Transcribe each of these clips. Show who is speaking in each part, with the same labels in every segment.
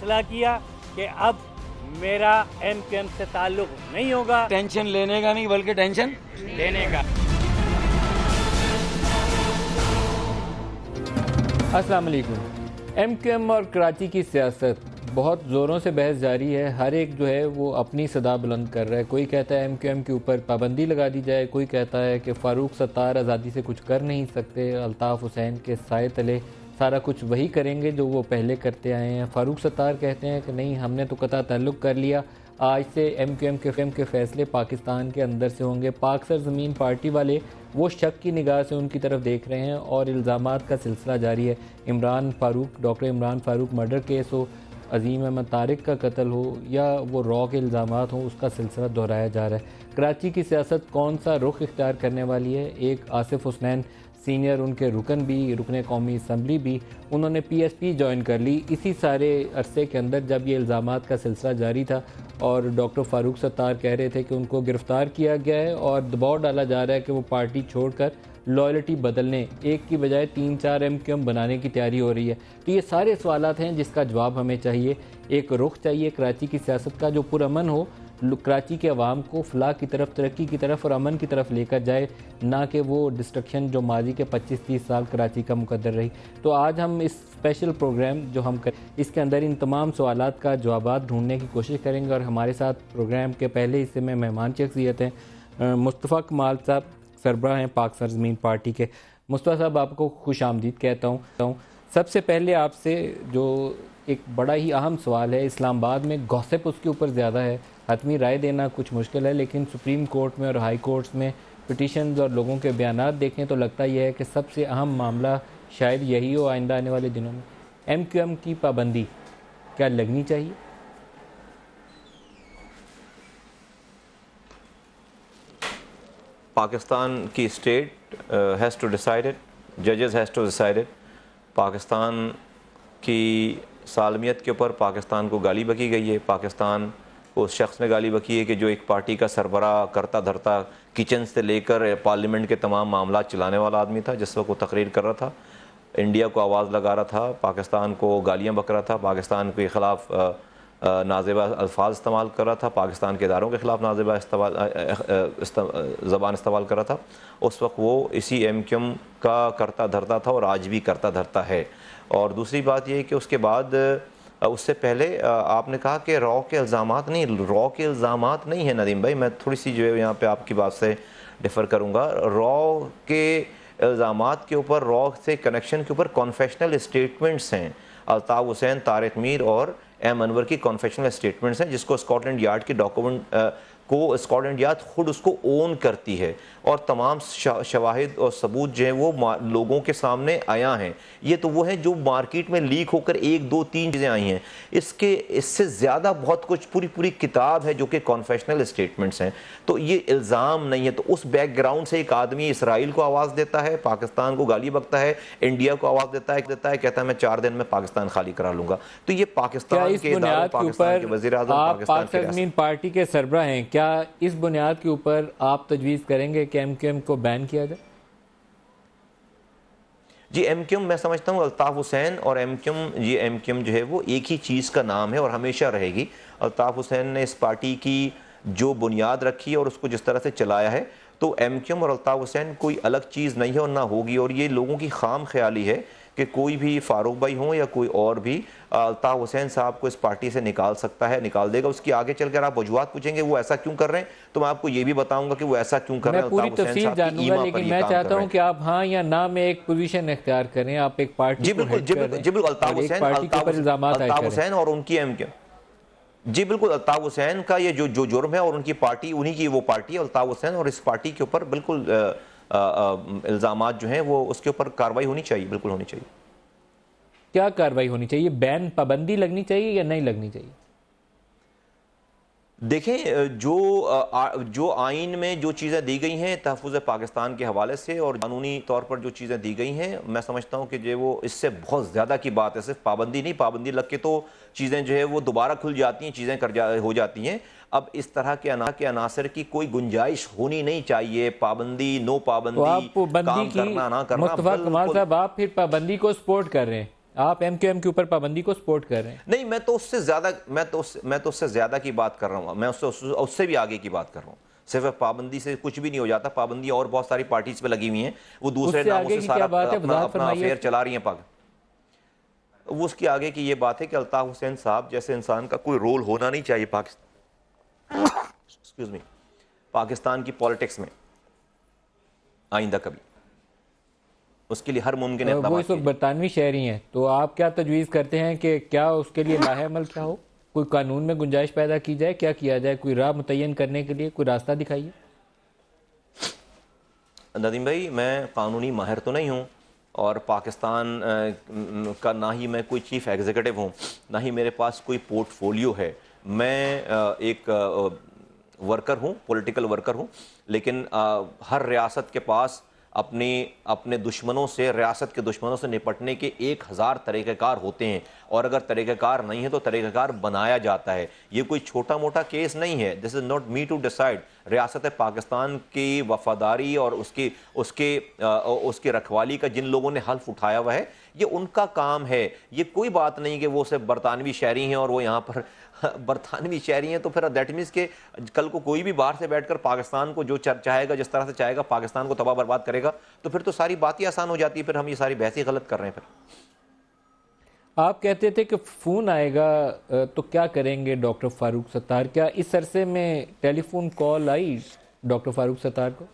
Speaker 1: फैसला किया कि अब मेरा एमक्यूएम से ताल्लुक नहीं होगा।
Speaker 2: टेंशन लेने का नहीं बल्कि टेंशन
Speaker 1: देने का।
Speaker 3: अस्सलाम वालेकुम। एमक्यूएम और कराची की सियासत बहुत ज़ोरों से बहस जारी है। हर एक जो है वो अपनी सदा बुलंद कर रहा है। कोई कहता है एमक्यूएम के ऊपर पाबंदी लगा दी जाए, कोई कहता है कि फ़ारूक सत्तार आज़ादी से कुछ कर नहीं सकते, अल्ताफ़ हुसैन के साए तले सारा कुछ वही करेंगे जो वो पहले करते आए हैं। फ़ारूक सत्तार कहते हैं कि नहीं, हमने तो कता ताल्लुक़ कर लिया, आज से एमक्यूएम के फ़ैसले पाकिस्तान के अंदर से होंगे। पाक सरज़मीन पार्टी वाले वो शक की निगाह से उनकी तरफ देख रहे हैं और इल्ज़ामात का सिलसिला जारी है। Doctor Imran Farooq murder case हो, अज़ीम अहमद तारिक का कत्ल हो या वो रॉ के इल्ज़ामात हों, उसका सिलसिला दोहराया जा रहा है। कराची की सियासत कौन सा रुख इख्तियार करने वाली है? एक आसिफ हुसनैन सीनियर उनके रुकन कौमी असम्बली भी, उन्होंने PSP ज्वाइन कर ली इसी सारे अरसे के अंदर जब ये इल्ज़ामात का सिलसिला जारी था और डॉक्टर फ़ारूक सत्तार कह रहे थे कि उनको गिरफ़्तार किया गया है और दबाव डाला जा रहा है कि वो पार्टी छोड़कर लॉयल्टी बदलने, एक की बजाय 3-4 एमक्यूएम बनाने की तैयारी हो रही है। तो ये सारे सवालात हैं जिसका जवाब हमें चाहिए। एक रुख चाहिए कराची की सियासत का जो पुरअमन हो, कराची के अवाम को फलाह की तरफ, तरक्की की तरफ और अमन की तरफ लेकर जाए, ना कि वो डिस्ट्रक्शन जो माजी के 25-30 साल कराची का मुकद्दर रही। तो आज हम इस स्पेशल प्रोग्राम जो हम कर, इसके अंदर इन तमाम सवालात का जवाब ढूंढने की कोशिश करेंगे। और हमारे साथ प्रोग्राम के पहले हिस्से में मेहमान शख्सियत हैं मुस्तफ़ा कमाल साहब, सरबराह हैं पाक सरज़मीन पार्टी के। मुस्तफ़ा साहब, आपको खुश आमदीद कहता हूँ। सबसे पहले आपसे जो एक बड़ा ही अहम सवाल है, इस्लामाबाद में गॉसिप उसके ऊपर ज़्यादा है, हतमी राय देना कुछ मुश्किल है, लेकिन सुप्रीम कोर्ट में और हाई कोर्ट्स में पिटिशन्स और लोगों के बयानात देखें तो लगता यह है कि सबसे अहम मामला शायद यही हो आइंदा आने वाले दिनों में। एमक्यूएम की पाबंदी क्या लगनी चाहिए?
Speaker 4: पाकिस्तान की स्टेट हैज़ टू डिसाइडेड, जजेस हैज़ टू डिसाइडेड। पाकिस्तान की सालमियत के ऊपर पाकिस्तान को गाली बकी गई है। पाकिस्तान को उस शख्स ने गाली बकी है कि जो एक पार्टी का सरबराह करता धरता किचन से लेकर पार्लियामेंट के तमाम मामला चलाने वाला आदमी था, जिस वक्त वो तकरीर कर रहा था, इंडिया को आवाज़ लगा रहा था, पाकिस्तान को गालियाँ बक रहा था, पाकिस्तान के ख़िलाफ़ नाज़ेबा अल्फाज इस्तेमाल कर रहा था, पाकिस्तान के इदारों के ख़िलाफ़ नाज़ेबा ज़बान इस्तेमाल कर रहा था। उस वक्त वो इसी एमक्यूएम का करता धरता था और आज भी करता धरता है। और दूसरी बात यह कि उसके बाद उससे पहले आपने कहा कि रॉ के इल्ज़ामात नहीं है नदीम भाई, मैं थोड़ी सी जो है यहाँ पे आपकी बात से डिफ़र करूँगा। रॉ के इल्ज़ामात के ऊपर, रॉ से कनेक्शन के ऊपर कॉन्फेशनल स्टेटमेंट्स हैं। अल्ताफ़ हुसैन, तारिक मीर और एम अनवर की कॉन्फेशनल स्टेटमेंट्स हैं, जिसको स्कॉटलैंड यार्ड के डॉक्यूमेंट को स्कॉटलैंड यार्ड खुद उसको ओन करती है और तमाम शवाहिद और सबूत जो हैं वो लोगों के सामने आया हैं। ये तो वो हैं जो मार्केट में लीक होकर 1-2-3 चीज़ें आई हैं। इससे ज़्यादा बहुत कुछ पूरी किताब है जो कि कॉन्फेशनल स्टेटमेंट्स हैं। तो ये इल्ज़ाम नहीं है। तो उस बैकग्राउंड से एक आदमी इसराइल को आवाज़ देता है, पाकिस्तान को गाली बकता है, इंडिया को आवाज़ देता है, कहता है मैं 4 दिन में पाकिस्तान खाली करा लूँगा। तो ये पाकिस्तान के इदारों, पाकिस्तान के वज़ीर-ए-आज़म, पाकिस्तान के
Speaker 3: सरज़मीन पार्टी के सरबराह हैं, क्या इस बुनियाद के ऊपर आप तजवीज़ करेंगे कि एमक्यूएम को बैन किया जाए?
Speaker 4: जी, एमक्यूएम मैं समझता हूँ अल्ताफ़ हुसैन और एमक्यूएम, ये एमक्यूएम जो है वो एक ही चीज़ का नाम है और हमेशा रहेगी। अल्ताफ़ हुसैन ने इस पार्टी की जो बुनियाद रखी है और उसको जिस तरह से चलाया है, तो एमक्यूएम और अल्ताफ़ हुसैन कोई अलग चीज़ नहीं है और ना होगी। और ये लोगों की खाम ख्याली है कि कोई भी फारूक भाई हों या कोई और भी अल्ताफ़ हुसैन साहब को इस पार्टी से निकाल सकता है, निकाल देगा। उसकी आगे चलकर आप वजूहात पूछेंगे वो ऐसा क्यों कर रहे हैं, तो मैं आपको ये भी बताऊंगा कि वो ऐसा क्यों कर रहे हैं।
Speaker 3: पूरी तफसील जानूंगा, लेकिन मैं चाहता हूं कि आप हाँ या ना में एक पोजीशन इख्तियार करें। आप एक पार्टी
Speaker 4: जी बिल्कुल अल्ताफ़ हुसैन और उनकी एमक्यूएम, जी बिल्कुल अल्ताफ़ हुसैन का ये जो जुर्म है और उनकी पार्टी, उन्हीं की वो पार्टी है अल्ताफ़ हुसैन, और इस पार्टी के ऊपर बिल्कुल इल्ज़ामात जो हैं वो उसके ऊपर कार्रवाई होनी चाहिए, बिल्कुल होनी चाहिए।
Speaker 3: क्या कार्रवाई होनी चाहिए? बैन, पाबंदी लगनी चाहिए या नहीं लगनी चाहिए?
Speaker 4: देखें, जो आइन में जो चीज़ें दी गई हैं तहफ़्फ़ुज़ पाकिस्तान के हवाले से और कानूनी तौर पर जो चीज़ें दी गई हैं, मैं समझता हूँ कि जो वो इससे बहुत ज़्यादा की बात है। सिर्फ पाबंदी नहीं, पाबंदी लग के तो चीज़ें जो है वो दोबारा खुल जाती हैं, चीज़ें हो जाती हैं। अब इस तरह के अनासर की कोई गुंजाइश होनी नहीं चाहिए। पाबंदी, नो पाबंदी,
Speaker 3: तो आप पाबंदी
Speaker 4: काम
Speaker 3: की,
Speaker 4: करना ना करना,
Speaker 3: मुस्तफ़ा कमाल साहब, आप फिर पाबंदी को सपोर्ट कर रहे हैं। आप MQM के ऊपर पाबंदी को सपोर्ट कर रहे हैं।
Speaker 4: नहीं, मैं तो उससे ज़्यादा की बात कर रहा हूँ, मैं उससे भी आगे की बात कर रहा हूँ। सिर्फ पाबंदी से कुछ भी नहीं हो जाता, पाबंदी और बहुत सारी पार्टीज पे लगी हुई हैं, वो दूसरे नामों से सारा अपना अफेयर चला रही हैं। वो उसके आगे की ये बात है कि अल्ताफ हुसैन साहब जैसे इंसान का कोई रोल होना नहीं चाहिए पाकिस्तान की पॉलिटिक्स में आइंदा कभी। उसके लिए हर मुमकिन
Speaker 3: वो इस वक्त बरतानवी शहरी हैं, तो आप क्या तजवीज़ करते हैं कि क्या उसके लिए लाहेअमल क्या हो, कोई कानून में गुंजाइश पैदा की जाए, क्या किया जाए, कोई राह मुतय्यन करने के लिए कोई रास्ता दिखाइए।
Speaker 4: नदीम भाई, मैं कानूनी माहिर तो नहीं हूँ और पाकिस्तान का ना ही मैं कोई चीफ़ एग्जीक्यूटिव हूँ, ना ही मेरे पास कोई पोर्टफोलियो है। मैं एक वर्कर हूँ, पॉलिटिकल वर्कर हूँ, लेकिन हर रियासत के पास अपने दुश्मनों से, रियासत के दुश्मनों से निपटने के 1000 तरीक़ेकार होते हैं, और अगर तरीक़ेकार नहीं है तो तरीक़ेकार बनाया जाता है। ये कोई छोटा मोटा केस नहीं है। This is not me to decide. रियासत पाकिस्तान की वफादारी और उसकी रखवाली का जिन लोगों ने हल्फ उठाया हुआ है, ये उनका काम है। ये कोई बात नहीं कि वो सिर्फ बरतानवी शहरी हैं और वो यहाँ पर बरतानवी शहरी हैं, तो फिर दैट मीन्स के कल को कोई भी बाहर से बैठकर पाकिस्तान को जो चाहेगा, जिस तरह से चाहेगा, पाकिस्तान को तबाह बर्बाद करेगा, तो फिर तो सारी बात ही आसान हो जाती है। फिर हम ये सारी बहस ही गलत कर रहे हैं। फिर
Speaker 3: आप कहते थे कि फ़ोन आएगा तो क्या करेंगे डॉक्टर फारूक सत्तार, क्या इस अरसे में टेलीफोन कॉल आई डॉक्टर फारूक सत्तार को?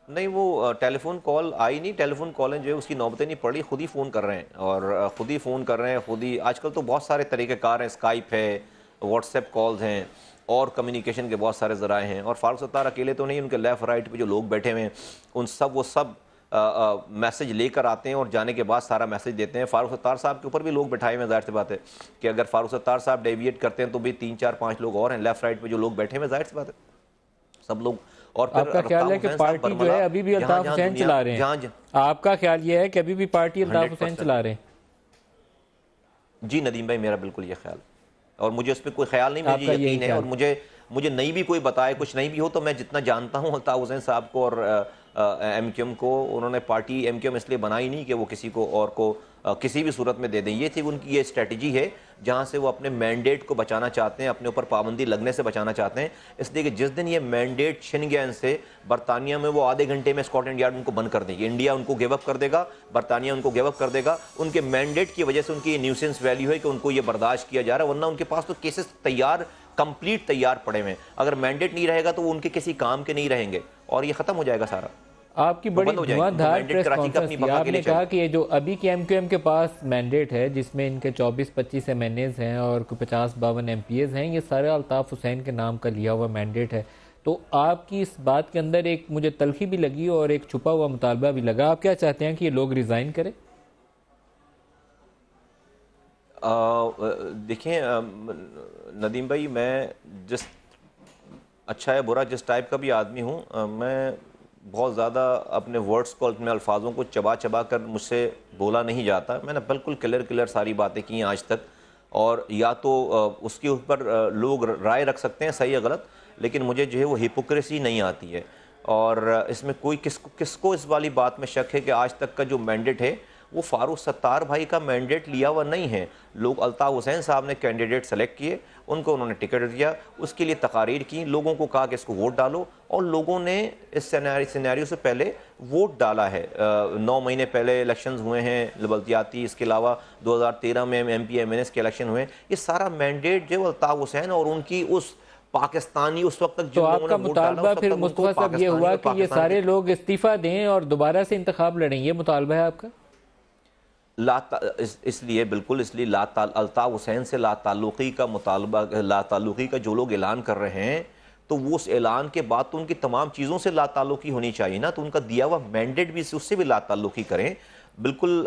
Speaker 4: नहीं, वो टेलीफोन कॉल आई नहीं। टेलीफोन कॉलें जो है उसकी नौबतें नहीं पड़ी, खुद ही फ़ोन कर रहे हैं और ख़ुद ही फ़ोन कर रहे हैं। खुद ही आजकल तो बहुत सारे तरीक़ेकार हैं, स्काइप है, व्हाट्सएप कॉल्स हैं और कम्युनिकेशन के बहुत सारे ज़राए हैं। और फारूक सत्तार अकेले तो नहीं, उनके लेफ़्ट राइट पे जो लोग बैठे हुए हैं वो सब मैसेज लेकर आते हैं और जाने के बाद सारा मैसेज देते हैं। फारूक सत्तार साहब के ऊपर भी लोग बैठाए हुए हैं। ज़ाहिर सी बात है कि अगर फारूक सत्तार साहब डेविएट करते हैं तो भी 3 4 5 लोग और हैं लेफ़्ट राइट पे जो लोग बैठे हुए हैं। ज़ाहिर सी बात है सब लोग। और
Speaker 3: आपका ख्याल है कि पार्टी जो है अभी भी अल्ताफ हुसैन चला रहे हैं? आपका ख्याल ये है कि अभी भी पार्टी अल्ताफ हुसैन चला रहे हैं?
Speaker 4: जी नदीम भाई, मेरा बिल्कुल ये ख्याल, और मुझे उस पर कोई ख्याल नहीं, मुझे यकीन है। और मुझे नहीं भी कोई बताए, कुछ नहीं भी हो, तो मैं जितना जानता हूँ अल्ताफ हुसैन साहब को और MQM को, उन्होंने पार्टी MQM इसलिए बनाई नहीं कि वो किसी को और को किसी भी सूरत में दे दें। ये थी उनकी ये स्ट्रेटजी है जहाँ से वो अपने मैंडेट को बचाना चाहते हैं, अपने ऊपर पाबंदी लगने से बचाना चाहते हैं। इसलिए कि जिस दिन ये मैंडेट छिन गया इनसे, बरतानिया में वो आधे घंटे में स्कॉटलैंड यार्ड उनको बंद कर देंगे। इंडिया उनको गिव अप कर देगा, बरतानिया उनको गिव अप कर देगा। उनके मैंडेट की वजह से उनकी ये न्यूसेंस वैल्यू है कि उनको ये बर्दाश्त किया जा रहा है, वरना उनके पास तो केसेस कंप्लीट तैयार पड़े हुए हैं। अगर मैंडेट नहीं रहेगा तो वो उनके किसी काम के नहीं रहेंगे और ये खत्म हो जाएगा सारा।
Speaker 3: आपकी बड़ी धुआंधार प्रेस कॉन्फ्रेंस थी, आपने कहा कि ये जो अभी की MQM के पास मैंडेट है जिसमें इनके 24-25 MNAs हैं और 50-52 MPAs हैं, ये सारे अल्ताफ हुसैन के नाम का लिया हुआ मैंडेट है। तो आपकी इस बात के अंदर एक मुझे तलखी भी लगी और एक छुपा हुआ मुतालबा भी लगा। आप क्या चाहते हैं कि ये लोग रिज़ाइन करें?
Speaker 4: देखिए नदीम भाई, मैं अच्छा है बुरा जिस टाइप का भी आदमी हूँ, मैं बहुत ज़्यादा अपने वर्ड्स को, अपने अल्फाजों को चबा चबा कर मुझसे बोला नहीं जाता। मैंने बिल्कुल क्लियर सारी बातें की हैं आज तक, और या तो उसके ऊपर लोग राय रख सकते हैं सही या गलत, लेकिन मुझे जो है वो हिपोक्रेसी नहीं आती है। और इसमें कोई किसको इस वाली बात में शक है कि आज तक का जो मैंडेट है वो फारूक सत्तार भाई का मैंडेट लिया हुआ नहीं है। लोग अल्ताफ हुसैन साहब ने कैंडिडेट सेलेक्ट किए, उनको उन्होंने टिकट दिया, उसके लिए तकारीर की, लोगों को कहा कि इसको वोट डालो, और लोगों ने इस सिनेरियो से पहले वोट डाला है। 9 महीने पहले इलेक्शंस हुए हैं बल्दियाती, इसके अलावा 2013 में MP MNS के इलेक्शन हुए। ये सारा मैंडेट जो अल्ताफ हुसैन और उनकी उस पाकिस्तानी उस वक्त तक
Speaker 3: जो आपका मुतालबा फिर मुस्तफा साहब ये हुआ कि ये सारे लोग इस्तीफा दें और दोबारा से इंतखाब लड़ें, ये मुतालबा है आपका?
Speaker 4: इसलिए बिल्कुल, इसलिए अल्ताफ हुसैन से लाताल्लुकी का मुतालबा, लाताल्लुकी का जो लोग ऐलान कर रहे हैं, तो वो उस ऐलान के बाद तो उनकी तमाम चीज़ों से लाताल्लुकी होनी चाहिए ना। तो उनका दिया हुआ मैंडेट भी उससे भी लाताल्लुकी करें। बिल्कुल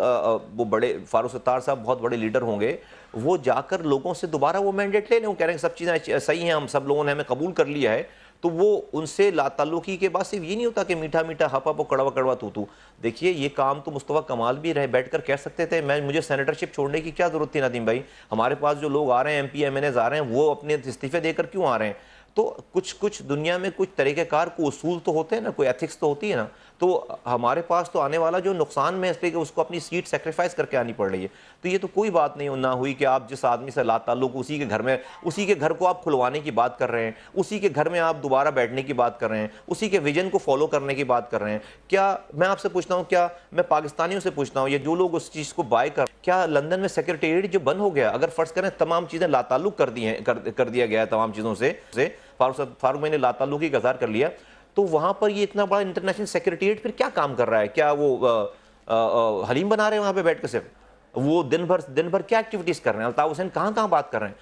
Speaker 4: वो बड़े फारूक सत्तार साहब बहुत बड़े लीडर होंगे, वो जाकर लोगों से दोबारा वो मैंडेट ले लें। वो कह रहे हैं सब चीज़ें सही हैं, हम सब लोगों ने हमें कबूल कर लिया है, तो वो उनसे लाताल्लुकी के बाद सिर्फ ये नहीं होता कि मीठा मीठा हपा पो कड़वा कड़वा तू। देखिए ये काम तो मुस्तफा कमाल भी रहे बैठकर कह सकते थे। मुझे सेनेटरशिप छोड़ने की क्या ज़रूरत थी नदीम भाई? हमारे पास जो लोग आ रहे हैं, MP MNAs आ रहे हैं, वो अपने इस्तीफे देकर क्यों आ रहे हैं? तो कुछ दुनिया में कुछ तरीक़ेकार को उसूल तो होते हैं ना, कोई एथिक्स तो होती है ना। तो हमारे पास तो आने वाला जो नुकसान में इसलिए कि उसको अपनी सीट सेक्रीफाइस करके आनी पड़ रही है। तो ये तो कोई बात नहीं ना हुई कि आप जिस आदमी से लाताल्लुक उसी के घर में, उसी के घर को आप खुलवाने की बात कर रहे हैं, उसी के घर में आप दोबारा बैठने की बात कर रहे हैं, उसी के विजन को फॉलो करने की बात कर रहे हैं। क्या मैं आपसे पूछता हूँ, क्या मैं पाकिस्तानियों से पूछता हूँ, ये जो लोग उस चीज़ को बाय कर, क्या लंदन में सेक्रेटेरिएट जो बंद हो गया, अगर फर्ज करें तमाम चीज़ें लाताल्लुक कर दी हैं, कर दिया गया है तमाम चीज़ों से फारूक भाई ने लाताल्लुकी का इज़हार कर लिया, तो वहां पर ये इतना बड़ा इंटरनेशनल सेक्रेटेरिएट फिर क्या काम कर रहा है? क्या वो हलीम बना रहे हैं वहां पे बैठ के? सिर्फ वो दिन भर क्या एक्टिविटीज कर रहे हैं? अल्ताफ हुसैन कहां बात कर रहे हैं?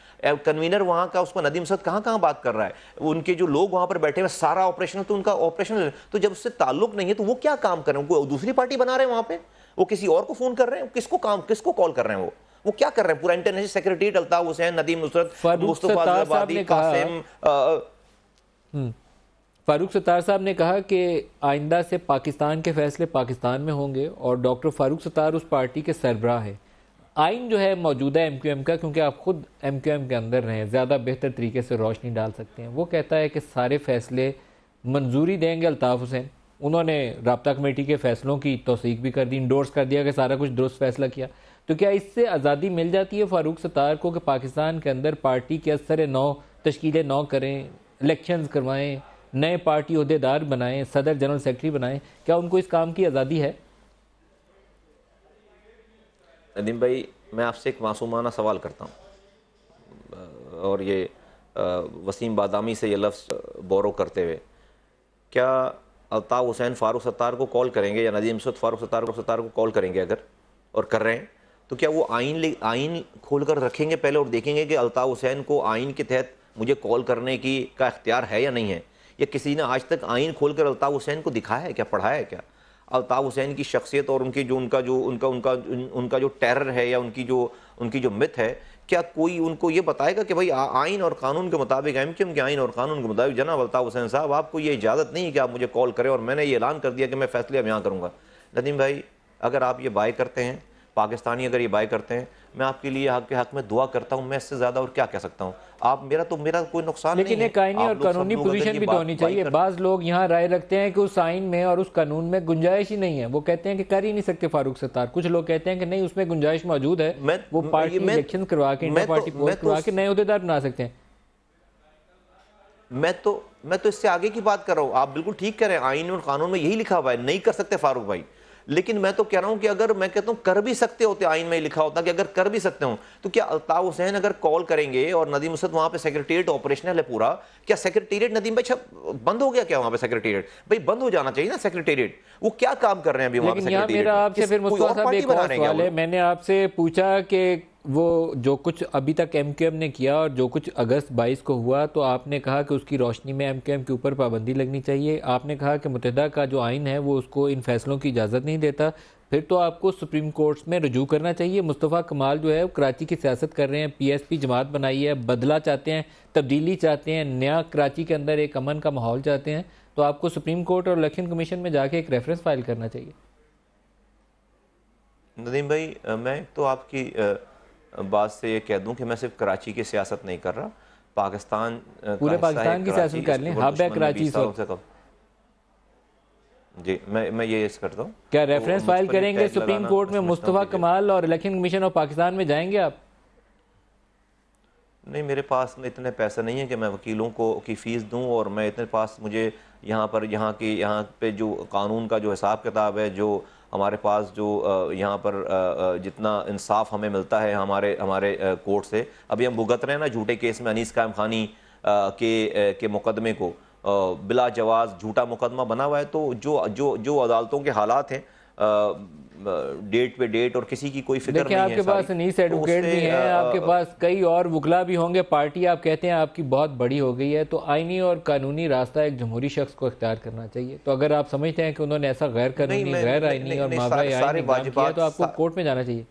Speaker 4: कन्वीनर वहां का उसको नदीम सद कहां बात कर रहा है? उनके जो लोग वहां पर बैठे हुए सारा ऑपरेशनल, तो उनका ऑपरेशनल, तो जब उससे ताल्लुक नहीं है तो वो क्या काम कर रहे हैं? वो दूसरी पार्टी बना रहे हैं वहां पे, वो किसी और को फोन कर रहे हैं, किसको कॉल कर रहे हैं? वो क्या कर रहे हैं? पूरा इंटरनेशनल सेक्रेटेरिएट अल्ताफ हुसैन, नदीम नुसरत, मुस्तफा ज़रबादी, कासिम।
Speaker 3: फारूक सत्तार साहब ने कहा कि आइंदा से पाकिस्तान के फैसले पाकिस्तान में होंगे और डॉक्टर फारूक सत्तार उस पार्टी के सरबराह है। आइन जो है मौजूदा MQM का, क्योंकि आप खुद MQM के अंदर रहें, ज़्यादा बेहतर तरीके से रोशनी डाल सकते हैं। वो कहता है कि सारे फैसले मंजूरी देंगे अल्ताफ हुसैन। उन्होंने राब्ता कमेटी के फैसलों की तौसीक भी कर दी, इंडोर्स कर दिया कि सारा कुछ दुरुस्त फैसला किया। तो क्या इससे आज़ादी मिल जाती है फारूक सत्तार को कि पाकिस्तान के अंदर पार्टी के असर नौ तश्कीलें नौ करें, इलेक्शंस करवाएं, नए पार्टी ओहदेदार बनाएं, सदर जनरल सेक्रेटरी बनाएं? क्या उनको इस काम की आज़ादी है?
Speaker 4: नदीम भाई, मैं आपसे एक मासूमाना सवाल करता हूँ, और ये वसीम बादामी से ये लफ्ज़ बोरो करते हुए, क्या अल्ताफ हुसैन फारूक सत्तार को कॉल करेंगे या नदीम सद फारूक सत्तार को कॉल करेंगे अगर, और कर रहे हैं, तो क्या वो आइन खोल कर रखेंगे पहले और देखेंगे कि अल्ताफ हुसैन को आइन के तहत मुझे कॉल करने की का इख्तियार है या नहीं है? या किसी ने आज तक आइन खोलकर अल्ताफ हुसैन को दिखाया है क्या, पढ़ाया है क्या? अल्ताफ हुसैन की शख्सियत और उनकी जो उनका जो टेरर है या उनकी जो मिथ है, क्या कोई उनको ये बताएगा कि भाई आइन और कानून के मुताबिक, MQM के आइन और कानून के मुताबिक जनाब अल्ताफ हुसैन साहब, आपको ये इजाज़त नहीं है कि आप मुझे कॉल करें और मैंने ये ऐलान कर दिया कि मैं फैसले अब यहाँ करूँगा? नदीम भाई, अगर आप ये बाय करते हैं, पाकिस्तानी अगर ये बाय करते हैं, मैं आपके लिए आपके हक में दुआ करता हूं। मैं इससे ज्यादा और क्या कह सकता हूं? आप मेरा कोई नुकसान
Speaker 3: लेकिन
Speaker 4: नहीं है।
Speaker 3: लेकिन एक आईनी और कानूनी पोजीशन भी तो होनी चाहिए। बाज लोग यहाँ राय रखते हैं कि उस आइन में और उस कानून में गुंजाइश ही नहीं है, वो कहते हैं कि कर ही नहीं सकते फारूक सत्तार। कुछ लोग कहते हैं कि नहीं, उसमें गुंजाइश मौजूद है, वो पार्टी इलेक्शन करवा के, इंटर पार्टी पोस्ट करवा के नए ओहदेदार बना सकते हैं।
Speaker 4: मैं तो इससे आगे की बात कर रहा हूं। आप बिल्कुल ठीक कह रहे हैं, आइन और कानून में यही लिखा हुआ है, नहीं कर सकते फारूक भाई। लेकिन मैं तो कह रहा हूं कि अगर मैं कहता हूं कर भी सकते होते, आइन में लिखा होता कि अगर कर भी सकते हो, तो क्या अल्ताफ हुसैन अगर कॉल करेंगे और नदीम सद वहां पे सेक्रेटेरिएट ऑपरेशनल है पूरा, क्या सेक्रेटेरिएट नदीम भाई बंद हो गया क्या? वहां पे सेक्रेटेरिएट भाई बंद हो जाना चाहिए ना सेक्रेटेरिएट। वो क्या काम कर रहे हैं अभी वहां पे सेक्रेटेरिएट?
Speaker 3: मेरा आपसे फिर मुस्तफा साहब एक और सवाल है। मैंने आपसे पूछा कि वो जो कुछ अभी तक MQM ने किया और जो कुछ अगस्त 22 को हुआ, तो आपने कहा कि उसकी रोशनी में MQM के ऊपर पाबंदी लगनी चाहिए। आपने कहा कि मुत्तहिदा का जो आइन है वो उसको इन फैसलों की इजाज़त नहीं देता, फिर तो आपको सुप्रीम कोर्ट में रजू करना चाहिए। मुस्तफ़ा कमाल जो है वो कराची की सियासत कर रहे हैं, PSP जमात बनाई है, बदला चाहते हैं, तब्दीली चाहते हैं, नया कराची के अंदर एक अमन का माहौल चाहते हैं, तो आपको सुप्रीम कोर्ट और इलेक्शन कमीशन में जाके एक रेफरेंस फाइल करना चाहिए।
Speaker 4: नदीम भाई, मैं तो आपकी बात से ये कह दूं कि मैं सिर्फ कराची की सियासत नहीं कर रहा, पाकिस्तान
Speaker 3: पूरे पाकिस्तान की सियासत कर लें। हब है कराची
Speaker 4: जी, मैं ये करता हूँ।
Speaker 3: क्या रेफरेंस फाइल करेंगे सुप्रीम कोर्ट में मुस्तफ़ा कमाल और इलेक्शन कमीशन और पाकिस्तान में जाएंगे आप?
Speaker 4: नहीं, मेरे पास में इतने पैसे नहीं है कि मैं वकीलों की फ़ीस दूं, और मैं इतने पास मुझे यहाँ पे जो कानून का जो हिसाब किताब है, जो हमारे पास जो यहाँ पर जितना इंसाफ हमें मिलता है हमारे कोर्ट से, अभी हम भुगत रहे हैं ना झूठे केस में अनीस कायम खानी के मुकदमे को, बिला जवाज़ झूठा मुकदमा बना हुआ है। तो जो अदालतों के हालात हैं डेट पे डेट, और किसी की कोई फिक्र नहीं है।
Speaker 3: आपके पास नीस एडवोकेट भी हैं, आपके पास कई और वकला भी होंगे, पार्टी आप कहते हैं आपकी बहुत बड़ी हो गई है, तो आईनी और कानूनी रास्ता एक जमहूरी शख्स को इख्तियार करना चाहिए। तो अगर आप समझते हैं कि उन्होंने ऐसा गैर कानूनी, गैर आईनी और मावरा आईनी काम किया, तो आपको कोर्ट में जाना चाहिए।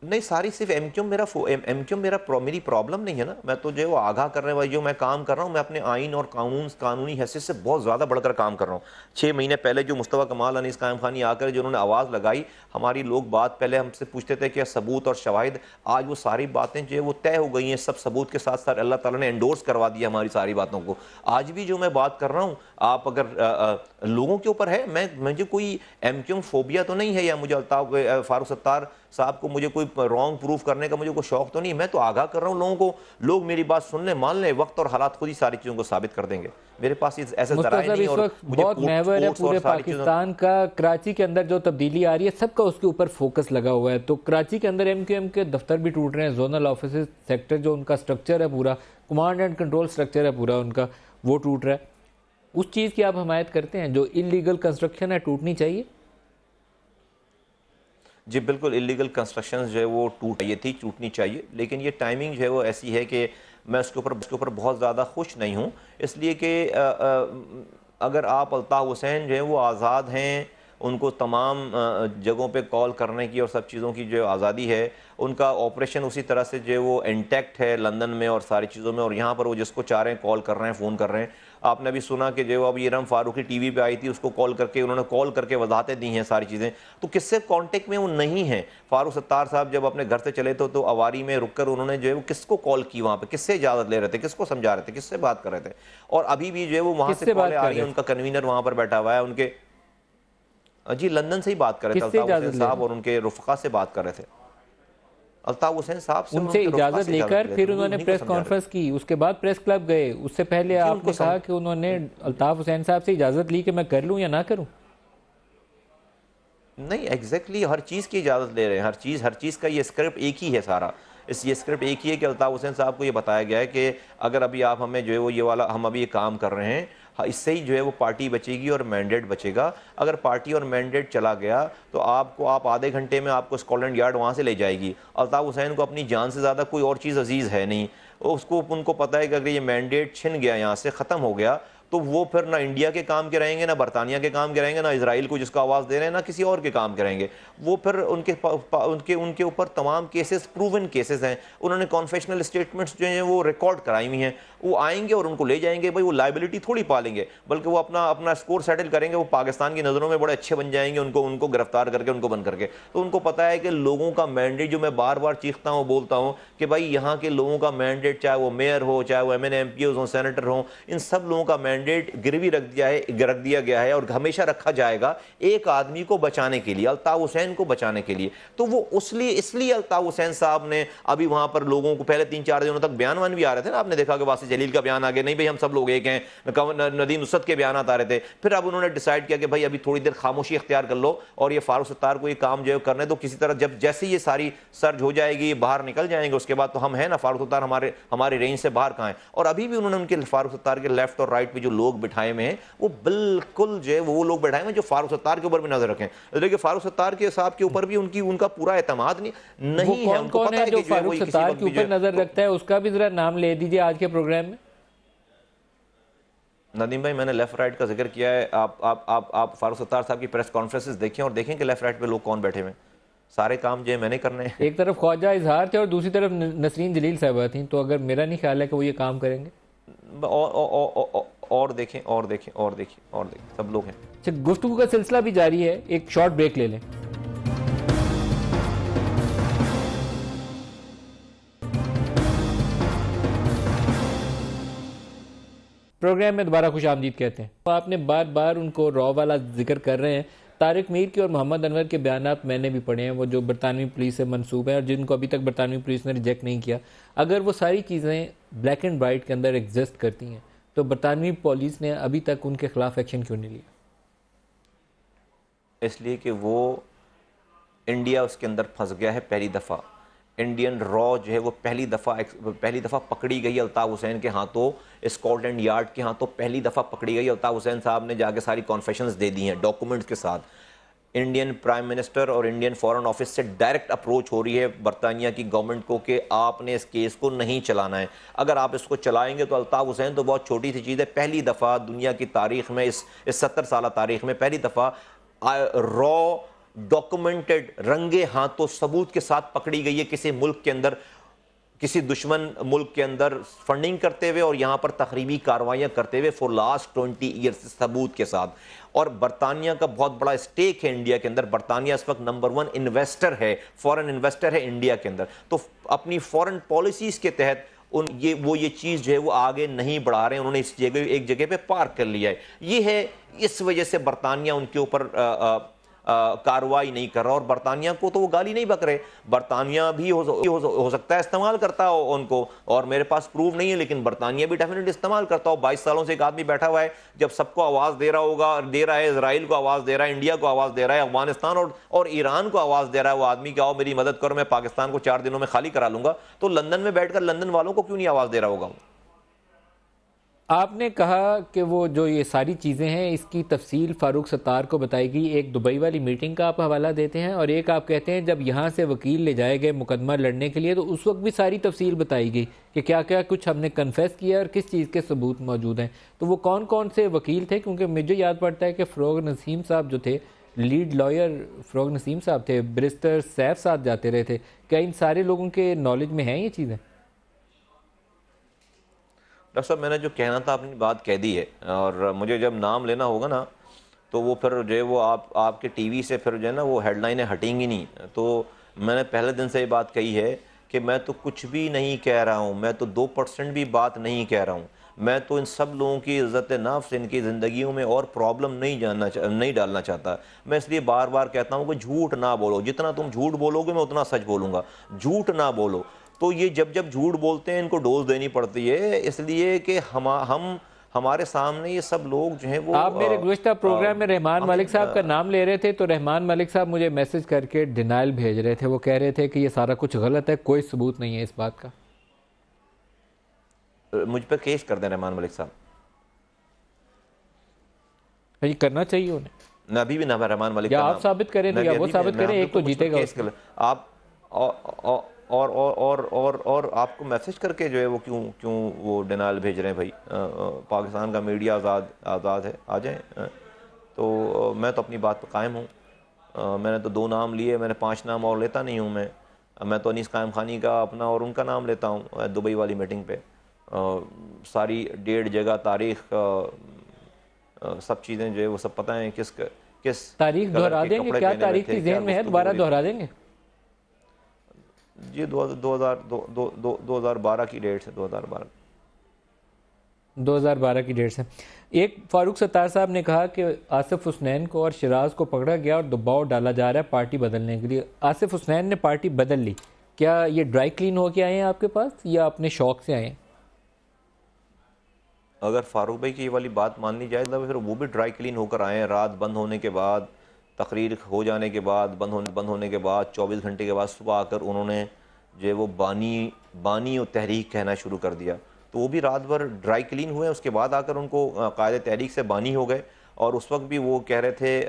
Speaker 4: नहीं, सारी सिर्फ एमक्यूएम मेरी प्रॉब्लम नहीं है ना। मैं तो जो है वो आगाह करने वाली जो मैं काम कर रहा हूँ, मैं अपने आइन और कानूनी हैसियत से बहुत ज़्यादा बढ़कर काम कर रहा हूँ। 6 महीने पहले जो मुस्तफ़ा कमाल अनीस कायम खानी आकर जो उन्होंने आवाज़ लगाई, हमारी लोग बात पहले हमसे पूछते थे कि सबूत और शवाहिद, आज वो सारी बातें जो है वो तय हो गई हैं। सब सबूत के साथ साथ अल्लाह ताला ने एंडोर्स करवा दिया हमारी सारी बातों को। आज भी जो मैं बात कर रहा हूँ, आप अगर लोगों के ऊपर है, मुझे कोई एमक्यूएम फोबिया तो नहीं है, या मुझे फारूक सत्तार साहब को मुझे कोई रॉन्ग प्रूफ करने का मुझे कोई शौक तो नहीं। मैं तो आगाह कर रहा हूँ लोगों को, लोग मेरी बात सुन लें, मान लें, वक्त और हालात खुद ही सारी चीज़ों को साबित कर देंगे। मेरे पास ऐसे ज़राए नहीं, और
Speaker 3: बहुत महवर है पूरे पाकिस्तान का। कराची के अंदर जो तब्दीली आ रही है सबका उसके ऊपर फोकस लगा हुआ है। तो कराची के अंदर एमक्यूएम के दफ्तर भी टूट रहे हैं, जोनल ऑफिस सेक्टर जो उनका स्ट्रक्चर है, पूरा कमांड एंड कंट्रोल स्ट्रक्चर है पूरा उनका, वो टूट रहा है। उस चीज़ की आप हमायत करते हैं जो इलीगल कंस्ट्रक्शन है, टूटनी चाहिए?
Speaker 4: जी बिल्कुल, इलीगल कंस्ट्रक्शन जो है वो टूटनी चाहिए, लेकिन ये टाइमिंग जो है वो ऐसी है कि मैं उसके ऊपर बहुत ज़्यादा खुश नहीं हूँ, इसलिए कि अगर आप अल्ताफ़ हुसैन जो है वो आज़ाद हैं, उनको तमाम जगहों पे कॉल करने की और सब चीज़ों की जो आज़ादी है, उनका ऑपरेशन उसी तरह से जो है वो इंटैक्ट है लंदन में और सारी चीज़ों में, और यहाँ पर वो जिसको चाह रहे हैं कॉल कर रहे हैं, फ़ोन कर रहे हैं। आपने अभी सुना कि जो अब इरम फारूकी टीवी पे आई थी, उसको उन्होंने कॉल करके वजाहतें दी हैं सारी चीज़ें। तो किससे कांटेक्ट में वो नहीं है? फारूक सत्तार साहब जब अपने घर से चले तो अवारी में रुककर उन्होंने जो है वो किसको कॉल की, वहाँ पे किससे इजाज़त ले रहे थे, किसको समझा रहे थे, किससे बात कर रहे थे? और अभी भी जो है वो वहाँ से कॉलें आ रही हैं, उनका कन्वीनर वहाँ पर बैठा हुआ है, उनके जी लंदन से ही बात कर रहे थे, अल्ताफ हुसैन साहब और उनके रुफ़क़ा से बात कर रहे थे। अल्ताफ हुसैन साहब से
Speaker 3: उनसे इजाजत लेकर फिर उन्होंने प्रेस कॉन्फ्रेंस की, उसके बाद प्रेस क्लब गए। उससे पहले आपने कहा कि उन्होंने अल्ताफ हुसैन साहब से इजाजत ली कि मैं कर लूं या ना करूं।
Speaker 4: नहीं, एग्जैक्टली हर चीज़ की इजाज़त ले रहे हैं, हर चीज़ का ये स्क्रिप्ट एक ही है सारा। ये स्क्रिप्ट एक ही है कि अल्ताफ हुसैन साहब को ये बताया गया है कि अगर अभी आप हमें जो है वो ये वाला हम अभी ये काम कर रहे हैं, इससे ही जो है वो पार्टी बचेगी और मैंडेट बचेगा। अगर पार्टी और मैंडेट चला गया तो आप आधे घंटे में आपको स्कॉटलैंड यार्ड वहाँ से ले जाएगी। अल्ताफ हुसैन को अपनी जान से ज़्यादा कोई और चीज़ अजीज़ है नहीं। उनको पता है कि अगर ये मैंडेट छिन गया, यहाँ से ख़त्म हो गया, तो वो फिर ना इंडिया के काम के रहेंगे, ना बरतानिया के काम के रहेंगे, ना इसराइल को जिसका आवाज़ दे रहे हैं, ना किसी और के काम के रहेंगे। वो फिर उनके ऊपर तमाम केसेस, प्रूवन केसेस हैं। उन्होंने कॉन्फेशनल स्टेटमेंट्स जो हैं वो रिकॉर्ड कराई हुई हैं। वो आएंगे और उनको ले जाएंगे, भाई वो लाइबिलिटी थोड़ी पालेंगे, बल्कि वो अपना स्कोर सेटल करेंगे। वो पाकिस्तान की नज़रों में बड़े अच्छे बन जाएंगे, उनको गिरफ्तार करके, उनको बंद करके। तो उनको पता है कि लोगों का मैंडेट, जो मैं बार बार चीखता हूँ, बोलता हूँ कि भाई यहाँ के लोगों का मैंडेट, चाहे वो मेयर हो, चाहे वो MNA MPs हों, सेनेटर हों, इन सब लोगों का मैंडेट गिरवी रख दिया गया है और हमेशा रखा जाएगा एक आदमी को बचाने के लिए, अल्ताफ हुसैन को बचाने के लिए। तो वो इसलिए अल्ताफ हुसैन साहब ने अभी वहां पर लोगों को पहले 3-4 दिनों तक बयान भी आ रहे थे ना, आपने देखा कि वासी जलील का बयान आ गया, नहीं भाई हम सब लोग एक हैं, नदीम नुसरत के बयान आ रहे थे। फिर अब उन्होंने डिसाइड किया कि भाई अभी थोड़ी देर खामोशी इख्तियार कर लो और ये फारूक सत्तार को ये काम जो करने दो किसी तरह। जैसे ये सारी सर्ज हो जाएगी, बाहर निकल जाएंगे, उसके बाद तो हम हैं ना, फारूक सत्तार हमारे रेंज से बाहर कहाँ हैं। और अभी भी उन्होंने उनके फारूक सत्तार के लेफ्ट और राइट पे जो लोग बिठाए में हैं, वो बिल्कुल जो है वो लोग बैठाए हैं जो फारूक सत्तार के ऊपर भी नजर रखें। देखिए फारूक सत्तार के साहब के ऊपर भी उनका पूरा एतमाद नहीं है। उनको पता है कि जो
Speaker 3: फारूक सत्तार के ऊपर नजर रखता है, उसका भी जरा नाम ले दीजिए आज के प्रोग्राम में।
Speaker 4: नदीम भाई, मैंने लेफ्ट राइट का जिक्र किया है। आप फारूक सत्तार साहब की प्रेस कॉन्फ्रेंसेस देखें और देखें कि लेफ्ट राइट पे लोग कौन बैठे हुए हैं। सारे काम जो है मैंने करने हैं।
Speaker 3: एक तरफ ख्वाजा इजहार थे और दूसरी तरफ नसरीन जलील साहबा थी, तो अगर मेरा नहीं ख्याल है कि वो ये काम करेंगे।
Speaker 4: और देखें सब लोग हैं।
Speaker 3: अच्छा, गुफ्तगू का सिलसिला भी जारी है, एक शॉर्ट ब्रेक ले लें। प्रोग्राम में दोबारा खुश आमदीद कहते हैं। तो आपने बार बार उनको रॉ वाला जिक्र कर रहे हैं। तारिक मीर के और मोहम्मद अनवर के बयानात मैंने भी पढ़े हैं, वो जो बरतानवी पुलिस से मंसूब हैं और जिनको अभी तक बरतानवी पुलिस ने रिजेक्ट नहीं किया। अगर वो सारी चीज़ें ब्लैक एंड वाइट के अंदर एग्जिस्ट करती हैं तो बरतानवी पुलिस ने अभी तक उनके खिलाफ एक्शन क्यों नहीं लिया?
Speaker 4: इसलिए कि वो इंडिया उसके अंदर फंस गया है। पहली दफ़ा इंडियन रॉ जो है वो पहली दफ़ा पकड़ी गई अल्ताफ हुसैन के हाथों, स्कॉटलैंड यार्ड के हाथों पहली दफ़ा पकड़ी गई। अल्ताफ हुसैन साहब ने जाके सारी कॉन्फेशंस दे दी हैं डॉक्यूमेंट्स के साथ। इंडियन प्राइम मिनिस्टर और इंडियन फॉरेन ऑफिस से डायरेक्ट अप्रोच हो रही है बरतानिया की गवर्नमेंट को कि आपने इस केस को नहीं चलाना है। अगर आप इसको चलाएंगे तो अल्ताफ हुसैन तो बहुत छोटी सी चीज़ है। पहली दफ़ा दुनिया की तारीख में, इस 70 साल तारीख में पहली दफ़ा रॉ डॉक्यूमेंटेड रंगे हाथों सबूत के साथ पकड़ी गई है किसी मुल्क के अंदर, किसी दुश्मन मुल्क के अंदर फंडिंग करते हुए और यहाँ पर तखरीबी कार्रवाइयाँ करते हुए फॉर लास्ट 20 ईयर्स सबूत के साथ। और बरतानिया का बहुत बड़ा स्टेक है इंडिया के अंदर। बरतानिया इस वक्त नंबर 1 इन्वेस्टर है, फॉरेन इन्वेस्टर है इंडिया के अंदर। तो अपनी फॉरेन पॉलिसीज़ के तहत ये चीज़ जो है वो आगे नहीं बढ़ा रहे हैं, उन्होंने इस जगह एक जगह पे पार्क कर लिया है। ये है, इस वजह से बरतानिया उनके ऊपर कार्रवाई नहीं कर रहा। और बरतानिया को तो वो गाली नहीं बक रहे, बरतानिया भी हो सकता है इस्तेमाल करता हो उनको, और मेरे पास प्रूफ नहीं है, लेकिन बरतानिया भी डेफिनेटली इस्तेमाल करता हो। 22 सालों से एक आदमी बैठा हुआ है, जब सबको आवाज़ दे रहा होगा, दे रहा है, इसराइल को आवाज़ दे रहा है, इंडिया को आवाज़ दे रहा है, अफगानिस्तान और ईरान को आवाज़ दे रहा है वो आदमी कि आओ मेरी मदद करो, मैं पाकिस्तान को 4 दिनों में खाली करा लूंगा, तो लंदन में बैठकर लंदन वालों को क्यों नहीं आवाज़ दे रहा होगा?
Speaker 3: आपने कहा कि वो जो ये सारी चीज़ें हैं इसकी तफसील फारूक सत्तार को बताई गई। एक दुबई वाली मीटिंग का आप हवाला देते हैं और एक आप कहते हैं जब यहाँ से वकील ले जाए गए मुकदमा लड़ने के लिए तो उस वक्त भी सारी तफसील बताई गई कि क्या क्या कुछ हमने कन्फेस किया और किस चीज़ के सबूत मौजूद हैं। तो वो कौन कौन से वकील थे? क्योंकि मुझे याद पड़ता है कि फ़रोग नसीम साहब जो थे, लीड लॉयर फ़रोग नसीम साहब थे, बैरिस्टर सैफ साथ जाते रहे थे। क्या इन सारे लोगों के नॉलेज में हैं ये चीज़ें?
Speaker 4: डॉक्टर साहब, मैंने जो कहना था अपनी बात कह दी है, और मुझे जब नाम लेना होगा ना तो वो फिर जो है वो आपके टीवी से फिर जो है ना वो हेडलाइनें हटेंगी नहीं। तो मैंने पहले दिन से ये बात कही है कि मैं तो कुछ भी नहीं कह रहा हूँ, मैं तो 2% भी बात नहीं कह रहा हूँ। मैं तो इन सब लोगों की इज़्ज़त नफ्स, इनकी ज़िंदगियों में और प्रॉब्लम नहीं डालना चाहता। मैं इसलिए बार बार कहता हूँ कि झूठ ना बोलो, जितना तुम झूठ बोलोगे मैं उतना सच बोलूँगा। झूठ ना बोलो। तो ये जब झूठ बोलते हैं इनको डोज देनी पड़ती है, इसलिए कि हम हमारे सामने ये सब लोग जो हैं वो।
Speaker 3: आप मेरे गुज़िश्ता प्रोग्राम में रहमान मलिक साहब का नाम ले रहे थे तो रहमान मलिक साहब मुझे मैसेज करके डिनाइल भेज रहे थे। वो कह रहे थे कि ये सारा कुछ गलत है, कोई सबूत नहीं है इस बात का।
Speaker 4: मुझ पर केस कर दें रहमान मलिक साहब।
Speaker 3: ये करना चाहिए उन्हें।
Speaker 4: न अभी भी ना रहमान मलिक
Speaker 3: या
Speaker 4: का
Speaker 3: आप
Speaker 4: नाम
Speaker 3: साबित करें तो या वो साबित करें, एक तो जीतेगा
Speaker 4: आप। और आपको मैसेज करके जो है वो क्यों वो डिनाइल भेज रहे हैं भाई? पाकिस्तान का मीडिया आज़ाद है, आ जाएं। तो मैं तो अपनी बात पर कायम हूँ। मैंने तो 2 नाम लिए, मैंने 5 नाम और लेता नहीं हूँ। मैं तो अनीस कायम खानी का अपना और उनका नाम लेता हूँ दुबई वाली मीटिंग पे। सारी डेट, जगह, तारीख, सब चीज़ें जो है वो सब पता है। किस
Speaker 3: तारीख दोहरा देंगे? क्या तारीख की ज़हन में है, दोबारा दोहरा देंगे?
Speaker 4: जी 2012 की डेट से,
Speaker 3: 2012 की डेट से। एक फारूक सत्तार साहब ने कहा कि आसिफ हुसनैन को और शिराज को पकड़ा गया और दबाव डाला जा रहा है पार्टी बदलने के लिए। आसिफ हुसनैन ने पार्टी बदल ली, क्या ये ड्राई क्लीन होके आए हैं आपके पास या अपने शौक से आए हैं?
Speaker 4: अगर फारूक भाई की ये वाली बात मान ली जाए तो फिर वो भी ड्राई क्लीन होकर आए हैं। रात बंद होने के बाद, तकरीर हो जाने के बाद, बंद होने के बाद 24 घंटे के बाद सुबह आकर उन्होंने जो है वो बानी और तहरीक कहना शुरू कर दिया। तो वो भी रात भर ड्राई क्लीन हुए, उसके बाद आकर उनको कायदे तहरीक से बानी हो गए। और उस वक्त भी वो कह रहे थे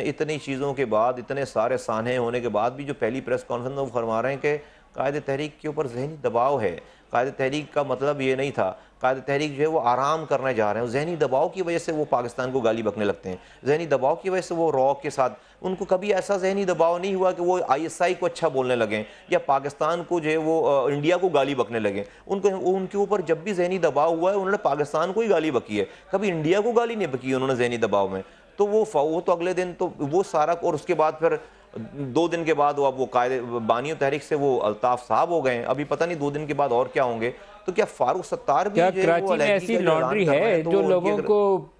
Speaker 4: इतनी चीज़ों के बाद, इतने सारे सान्हे होने के बाद भी जो पहली प्रेस कॉन्फ्रेंस में वो फरमा रहे हैं कि कायदे तहरीक के ऊपर जहनी दबाव है। कायदे तहरीक का मतलब ये नहीं था। कायदे तहरीक जो है वो आराम करने जा रहे हैं। जहनी दबाव की वजह से वो पाकिस्तान को गाली बकने लगते हैं। जहनी दबाव की वजह से वो रॉ के साथ, उनको कभी ऐसा जहनी दबाव नहीं हुआ कि वो ISI को अच्छा बोलने लगें या पाकिस्तान को जो है वो इंडिया को गाली बकने लगें। उनके ऊपर जब भी जहनी दबाव हुआ है उन्होंने पाकिस्तान को ही गाली बकी है, कभी इंडिया को गाली नहीं बकी उन्होंने जहनी दबाव में। तो वो तो अगले दिन तो वो सारा, और उसके बाद फिर 2 दिन के बाद वो कायदे बानी तहरीक से वो अल्ताफ साहब हो गए। अभी पता नहीं 2 दिन के बाद और क्या होंगे। तो क्या फारूक सत्तार भी
Speaker 3: क्या कराची में ऐसी लॉन्ड्री है जो लोगों को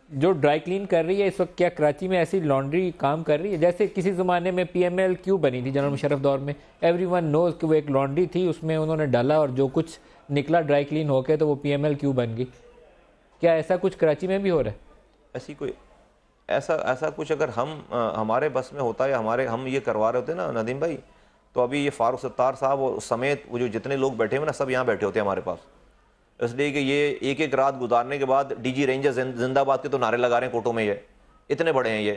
Speaker 3: जो ड्राई क्लीन कर रही है इस वक्त? क्या कराची में ऐसी लॉन्ड्री काम कर रही है? जैसे किसी ज़माने में PML क्यों बनी थी जनरल मुशर्रफ दौर में, एवरीवन नोज कि वो एक लॉन्ड्री थी, उसमें उन्होंने डाला और जो कुछ निकला ड्राई क्लीन होके तो वो PML क्यों बन गई। क्या ऐसा कुछ कराची में भी हो रहा है?
Speaker 4: ऐसा कुछ अगर हमारे बस में होता है, हम ये करवा रहे होते ना नदीम भाई, तो अभी ये फारूक सत्तार साहब समेत वो जो जितने लोग बैठे हुए ना सब यहाँ बैठे होते हैं हमारे पास। इसलिए कि ये एक रात गुजारने के बाद DG रेंजर जिंदाबाद के तो नारे लगा रहे हैं कोर्टों में, ये इतने बड़े हैं ये।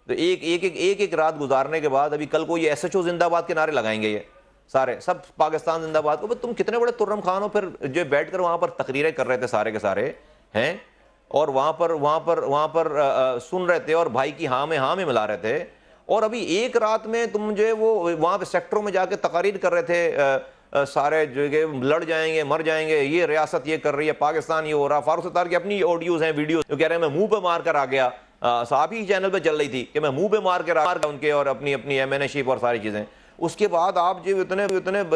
Speaker 4: तो एक रात गुजारने के बाद अभी कल को ये SHO जिंदाबाद के नारे लगाएंगे, ये सारे सब पाकिस्तान जिंदाबाद को। तुम कितने बड़े तुर्रम खान हो फिर जो बैठ कर वहाँ पर तकरीरें कर रहे थे सारे के सारे हैं। और वहाँ पर सुन रहे थे और भाई की हाँ में मिला रहे थे। और अभी एक रात में तुम जो है वो वहाँ पे सेक्टरों में जाके तकारीर कर रहे थे, सारे जो है लड़ जाएंगे, मर जाएंगे, ये रियासत ये कर रही है, पाकिस्तान ये हो रहा। फारूक सत्तार की अपनी ऑडियोज हैं, वीडियोज, जो कह रहे हैं मैं मुंह पे मार कर आ गया। साहब ही चैनल पे चल रही थी कि मैं मुंह पे मार कर आ गया उनके, और अपनी MNA शिप और सारी चीजें। उसके बाद आप जो इतने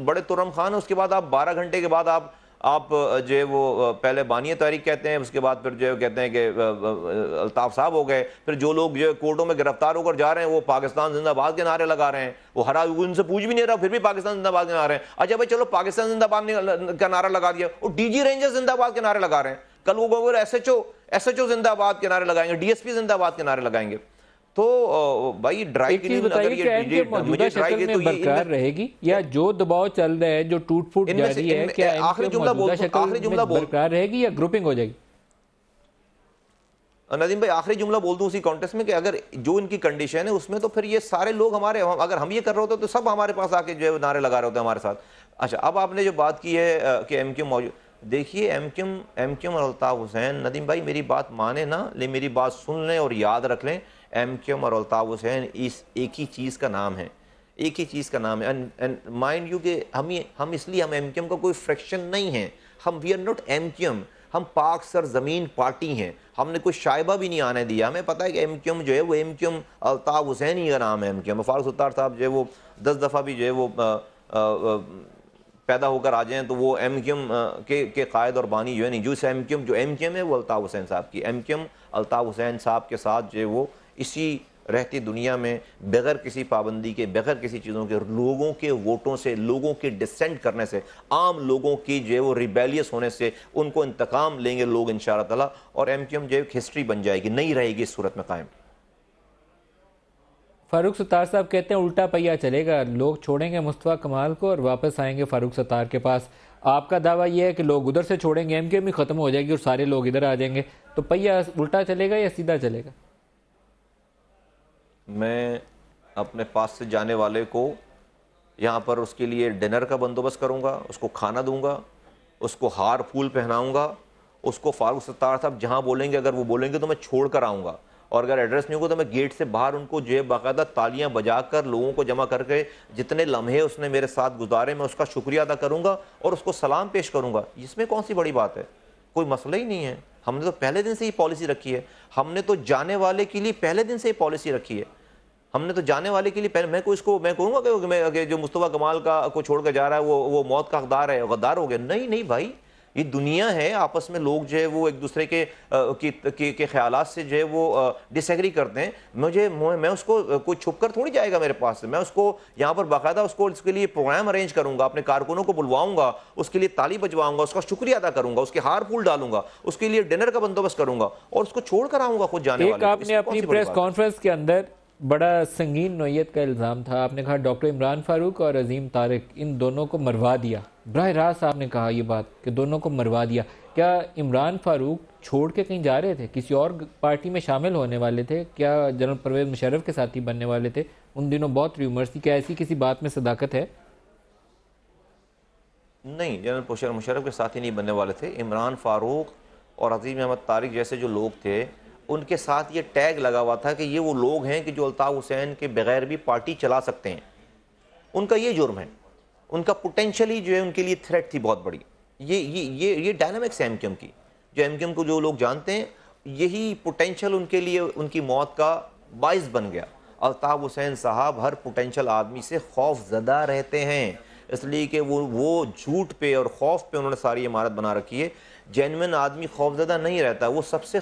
Speaker 4: बड़े तुरम खान, उसके बाद आप 12 घंटे के बाद आप जो है वो पहले बानिया तारीख कहते हैं, उसके बाद फिर जो है कहते हैं कि अल्ताफ साहब हो गए। फिर जो लोग जो है कोर्टों में गिरफ्तार होकर जा रहे हैं वो पाकिस्तान जिंदाबाद के नारे लगा रहे हैं। वो हरा उनसे पूछ भी नहीं रहा, फिर भी पाकिस्तान जिंदाबाद के नारे हैं। अच्छा भाई चलो पाकिस्तान जिंदाबाद का नारा लगा दिया, और DG रेंजर जिंदाबाद के नारे लगा रहे हैं। कल वो SHO जिंदाबाद के नारे लगाएंगे, DSP जिंदाबाद के नारे लगाएंगे। तो भाई ड्राई
Speaker 3: मौजूदा शक्ल में बरकरार रहेगी या जो दबाव चल रहा है, जो टूट फूट जारी है, क्या
Speaker 4: आखिरी जुमला
Speaker 3: बरकरार रहेगी या ग्रुपिंग हो जाएगी?
Speaker 4: नदीम भाई आखिरी जुमला बोल दूं उसी कॉन्टेक्स्ट में कि अगर जो इनकी कंडीशन है उसमें, तो फिर ये सारे लोग हमारे, अगर हम ये कर रहे होते तो सब हमारे पास आके जो है नारे लगा रहे होते हमारे साथ। अच्छा, अब आपने जो बात की है कि MQ मौजूद, देखिए MQ और अल्ताफ हुसैन, नदीम भाई मेरी बात माने ना, ले मेरी बात सुन लें और याद रख लें, MQ और अल्ताफ हुसैन इस एक ही चीज़ का नाम है, एक ही चीज़ का नाम है। एंड माइंड यू कि हम इसलिए हम MQ का कोई फ्रैक्शन नहीं है, वी आर नॉट MQ, हम पाक सर ज़मीन पार्टी हैं। हमने कोई शायबा भी नहीं आने दिया। हमें पता है कि MQ जो है वो MQ अल्ताफ हुसैन ही का नाम है। MQ फारूक सत्तार साहब जो है वो 10 दफ़ा भी जो है वो पैदा होकर आ जाएं तो वो MQ के कायद और बानी जो है नहीं, जो MQ है वो अल्ताफ हुसैन साहब की। MQ अल्ताफ हुसैन साहब के साथ जो है वो इसी रहती दुनिया में बगैर किसी पाबंदी के, बगैर किसी चीज़ों के, लोगों के वोटों से, लोगों के डिसेंट करने से, आम लोगों की जो है वो रिबेलियस होने से उनको इंतकाम लेंगे लोग इंशाअल्लाह ताला, और MQ जो है हिस्ट्री बन जाएगी, नहीं रहेगी इस सूरत में कायम।
Speaker 3: फारूक सत्तार साहब कहते हैं उल्टा पहिया चलेगा, लोग छोड़ेंगे मुस्तफा कमाल को और वापस आएंगे फारूक सत्तार के पास। आपका दावा यह है कि लोग उधर से छोड़ेंगे, MQ भी ख़त्म हो जाएगी और सारे लोग इधर आ जाएंगे, तो पहिया उल्टा चलेगा या सीधा चलेगा?
Speaker 4: मैं अपने पास से जाने वाले को यहाँ पर उसके लिए डिनर का बंदोबस्त करूँगा, उसको खाना दूँगा, उसको हार फूल पहनाऊँगा, उसको फारूक सत्तार साहब जहाँ बोलेंगे, अगर वो बोलेंगे तो मैं छोड़ कर आऊँगा, और अगर एड्रेस नहीं होगा तो मैं गेट से बाहर उनको जो है बाकायदा तालियाँ बजाकर लोगों को जमा करके जितने लम्हे उसने मेरे साथ गुजारे मैं उसका शुक्रिया अदा करूँगा और उसको सलाम पेश करूँगा। इसमें कौन सी बड़ी बात है, कोई मसला ही नहीं है। हमने तो पहले दिन से ही पॉलिसी रखी है, हमने तो जाने वाले के लिए पहले दिन से ही पॉलिसी रखी है। हमने तो जाने वाले के लिए पहले, मैं कहूँगा कि जो मुस्तफा कमाल को छोड़ कर जा रहा है वो मौत का हकदार है, गद्दार हो गया। नहीं भाई, ये दुनिया है, आपस में लोग जो है वो एक दूसरे के ख्यालात से जो है वो डिसएग्री करते हैं। मैं उसको कोई छुप कर थोड़ी जाएगा मेरे पास से, मैं उसको यहाँ पर बाकायदा उसके लिए प्रोग्राम अरेंज करूँगा, अपने कारकुनों को बुलवाऊंगा, उसके लिए ताली बजवाऊंगा, उसका शुक्रिया अदा करूँगा, उसके हार फूल डालूंगा, उसके लिए डिनर का बंदोबस्त करूँगा और उसको छोड़ कर आऊँगा खुद जाने वाले।
Speaker 3: आपने अपनी प्रेस कॉन्फ्रेंस के अंदर बड़ा संगीन नौयत का इल्ज़ाम था, आपने कहा डॉक्टर इमरान फारूक और अजीम तारिक इन दोनों को मरवा दिया। बराह रास्त आपने कहा ये बात कि दोनों को मरवा दिया। क्या इमरान फारूक छोड़ के कहीं जा रहे थे, किसी और पार्टी में शामिल होने वाले थे, क्या जनरल परवेज मुशर्रफ के साथी बनने वाले थे? उन दिनों बहुत र्यूमर्स थी, क्या ऐसी किसी बात में सदाकत है?
Speaker 4: नहीं, जनरल मुशर्रफ के साथी नहीं बनने वाले थे। इमरान फारूक और अजीम अहमद तारिक जैसे जो लोग थे उनके साथ ये टैग लगा हुआ था कि ये वो लोग हैं कि जो अल्ताफ हुसैन के बगैर भी पार्टी चला सकते हैं। उनका ये जुर्म है, उनका पोटेंशियली जो है उनके लिए थ्रेट थी बहुत बड़ी। ये डायनामिक्स है MQ की, जो MQ को जो लोग जानते हैं, यही पोटेंशियल उनके लिए उनकी मौत का बाइस बन गया। अल्ताफ हुसैन साहब हर पोटेंशियल आदमी से खौफ ज़दा रहते हैं, इसलिए कि वो झूठ पे और खौफ पे उन्होंने सारी इमारत बना रखी है। जेन्युइन आदमी खौफज़दा नहीं रहता, वो सबसे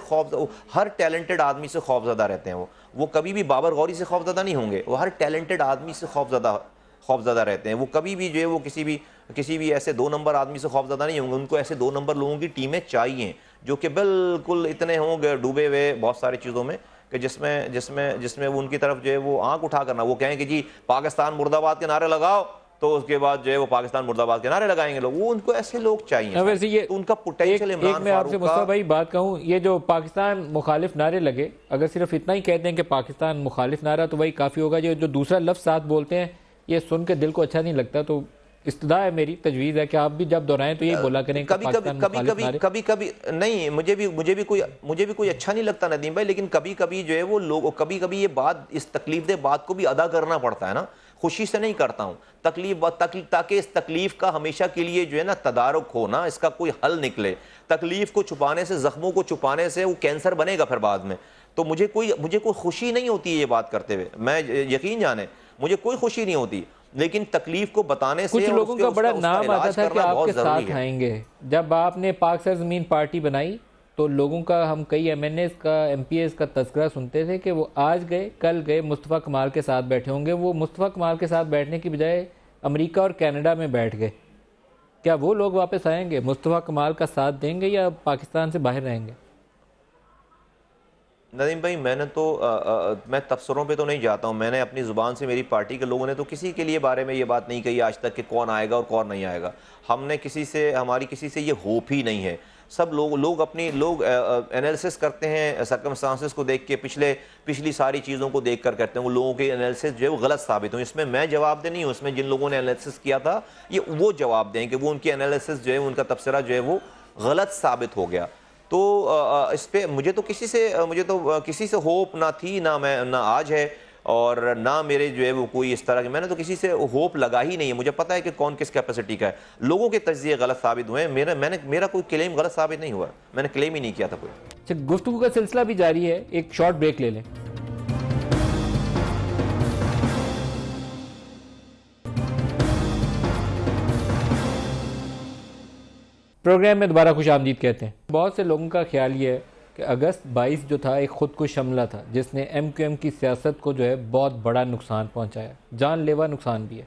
Speaker 4: हर टैलेंटेड आदमी से खौफज़दा रहते हैं। वो कभी भी बाबर गौरी से खौफज़दा नहीं होंगे, वो हर टैलेंटेड आदमी से खौफज़दा रहते हैं। वो कभी भी जो है वो किसी भी ऐसे 2 नंबर आदमी से खौफज़दा नहीं होंगे। उनको ऐसे 2 नंबर लोगों की टीमें चाहिए जो कि बिल्कुल इतने होंगे डूबे हुए बहुत सारी चीज़ों में कि जिसमें वो उनकी तरफ जो है वो आंख उठा करना, वो कहें कि जी पाकिस्तान मुर्दाबाद के नारे लगाओ, तो उसके बाद जो है वो पाकिस्तान मुर्दाबाद के नारे लगाएंगे लोग। वो उनको ऐसे लोग चाहिए।
Speaker 3: वैसे ये
Speaker 4: तो उनका पोटेंशियल इमरान
Speaker 3: मैं आपसे मुस्तफा भाई बात कहूँ, ये जो पाकिस्तान मुखालिफ नारे लगे, अगर सिर्फ इतना ही कहते हैं कि पाकिस्तान मुखालिफ नारा तो वही काफ़ी होगा। जो दूसरा लफ्ज़ साथ बोलते हैं ये सुन के दिल को अच्छा नहीं लगता, तो इस्तदा है, मेरी तजवीज़ है कि आप भी जब दोहराएं तो यही बोला करें कि
Speaker 4: कभी कभी नहीं, मुझे भी कोई अच्छा नहीं लगता नदीम भाई, लेकिन कभी कभी जो है वो लोग, कभी कभी ये बात, इस तकलीफ बात को भी अदा करना पड़ता है ना, खुशी से नहीं करता हूँ, ताकि इस तकलीफ का हमेशा के लिए जो है ना तदारुक हो ना, इसका कोई हल निकले। तकलीफ को छुपाने से, जख्मों को छुपाने से वो कैंसर बनेगा फिर बाद में। तो मुझे कोई खुशी नहीं होती है ये बात करते हुए, मैं यकीन जाने मुझे कोई खुशी नहीं होती, लेकिन तकलीफ को बताने से
Speaker 3: कुछ लोगों का बड़ा नाम आता था कि आपके साथ आएंगे। जब आपने पाक सरजमीन पार्टी बनाई तो लोगों का, हम कई एमएनएस का, एमपीएस का तस्करा सुनते थे कि वो आज गए, कल गए, मुस्तफ़ा कमाल के साथ बैठे होंगे। वो मुस्तफ़ा कमाल के साथ बैठने की बजाय अमेरिका और कनाडा में बैठ गए। क्या वो लोग वापस आएंगे, मुस्तफ़ा कमाल का साथ देंगे या पाकिस्तान से बाहर रहेंगे?
Speaker 4: नदीम भाई, मैंने तो मैं तबसरों पे तो नहीं जाता हूँ। मैंने अपनी ज़ुबान से, मेरी पार्टी के लोगों ने तो किसी के लिए बारे में ये बात नहीं कही आज तक कि कौन आएगा और कौन नहीं आएगा। हमने हमारी किसी से ये होप ही नहीं है। सब लोग एनालिसिस करते हैं सर्कमस्टांसेस को देख के, पिछली सारी चीज़ों को देख कर करते हैं। वो लोगों के एनालिसिस जो है वो गलत साबित हुए। इसमें मैं जवाबदेह नहीं हूँ, इसमें जिन लोगों ने एनालिसिस किया था ये वो जवाब दें कि वो उनकी एनालिसिस जो है, उनका तबसरा जो है वो गलत साबित हो गया। तो इस पे मुझे तो किसी से होप ना थी, ना आज है, और ना मेरे जो है वो कोई इस तरह के, मैंने तो किसी से होप लगा ही नहीं है। मुझे पता है कि कौन किस कैपेसिटी का है। लोगों के तज्जिए गलत साबित हुए, मेरा कोई क्लेम गलत साबित नहीं हुआ, मैंने क्लेम ही नहीं किया था कोई।
Speaker 3: अच्छा, गुफ्तगू का सिलसिला भी जारी है, एक शॉर्ट ब्रेक ले लें। प्रोग्राम में दोबारा खुश आमदीद कहते हैं। बहुत से लोगों का ख्याल ये है कि अगस्त 22 जो था एक खुदकुश हमला था जिसने MQM की सियासत को जो है बहुत बड़ा नुकसान पहुंचाया, जानलेवा नुकसान भी है।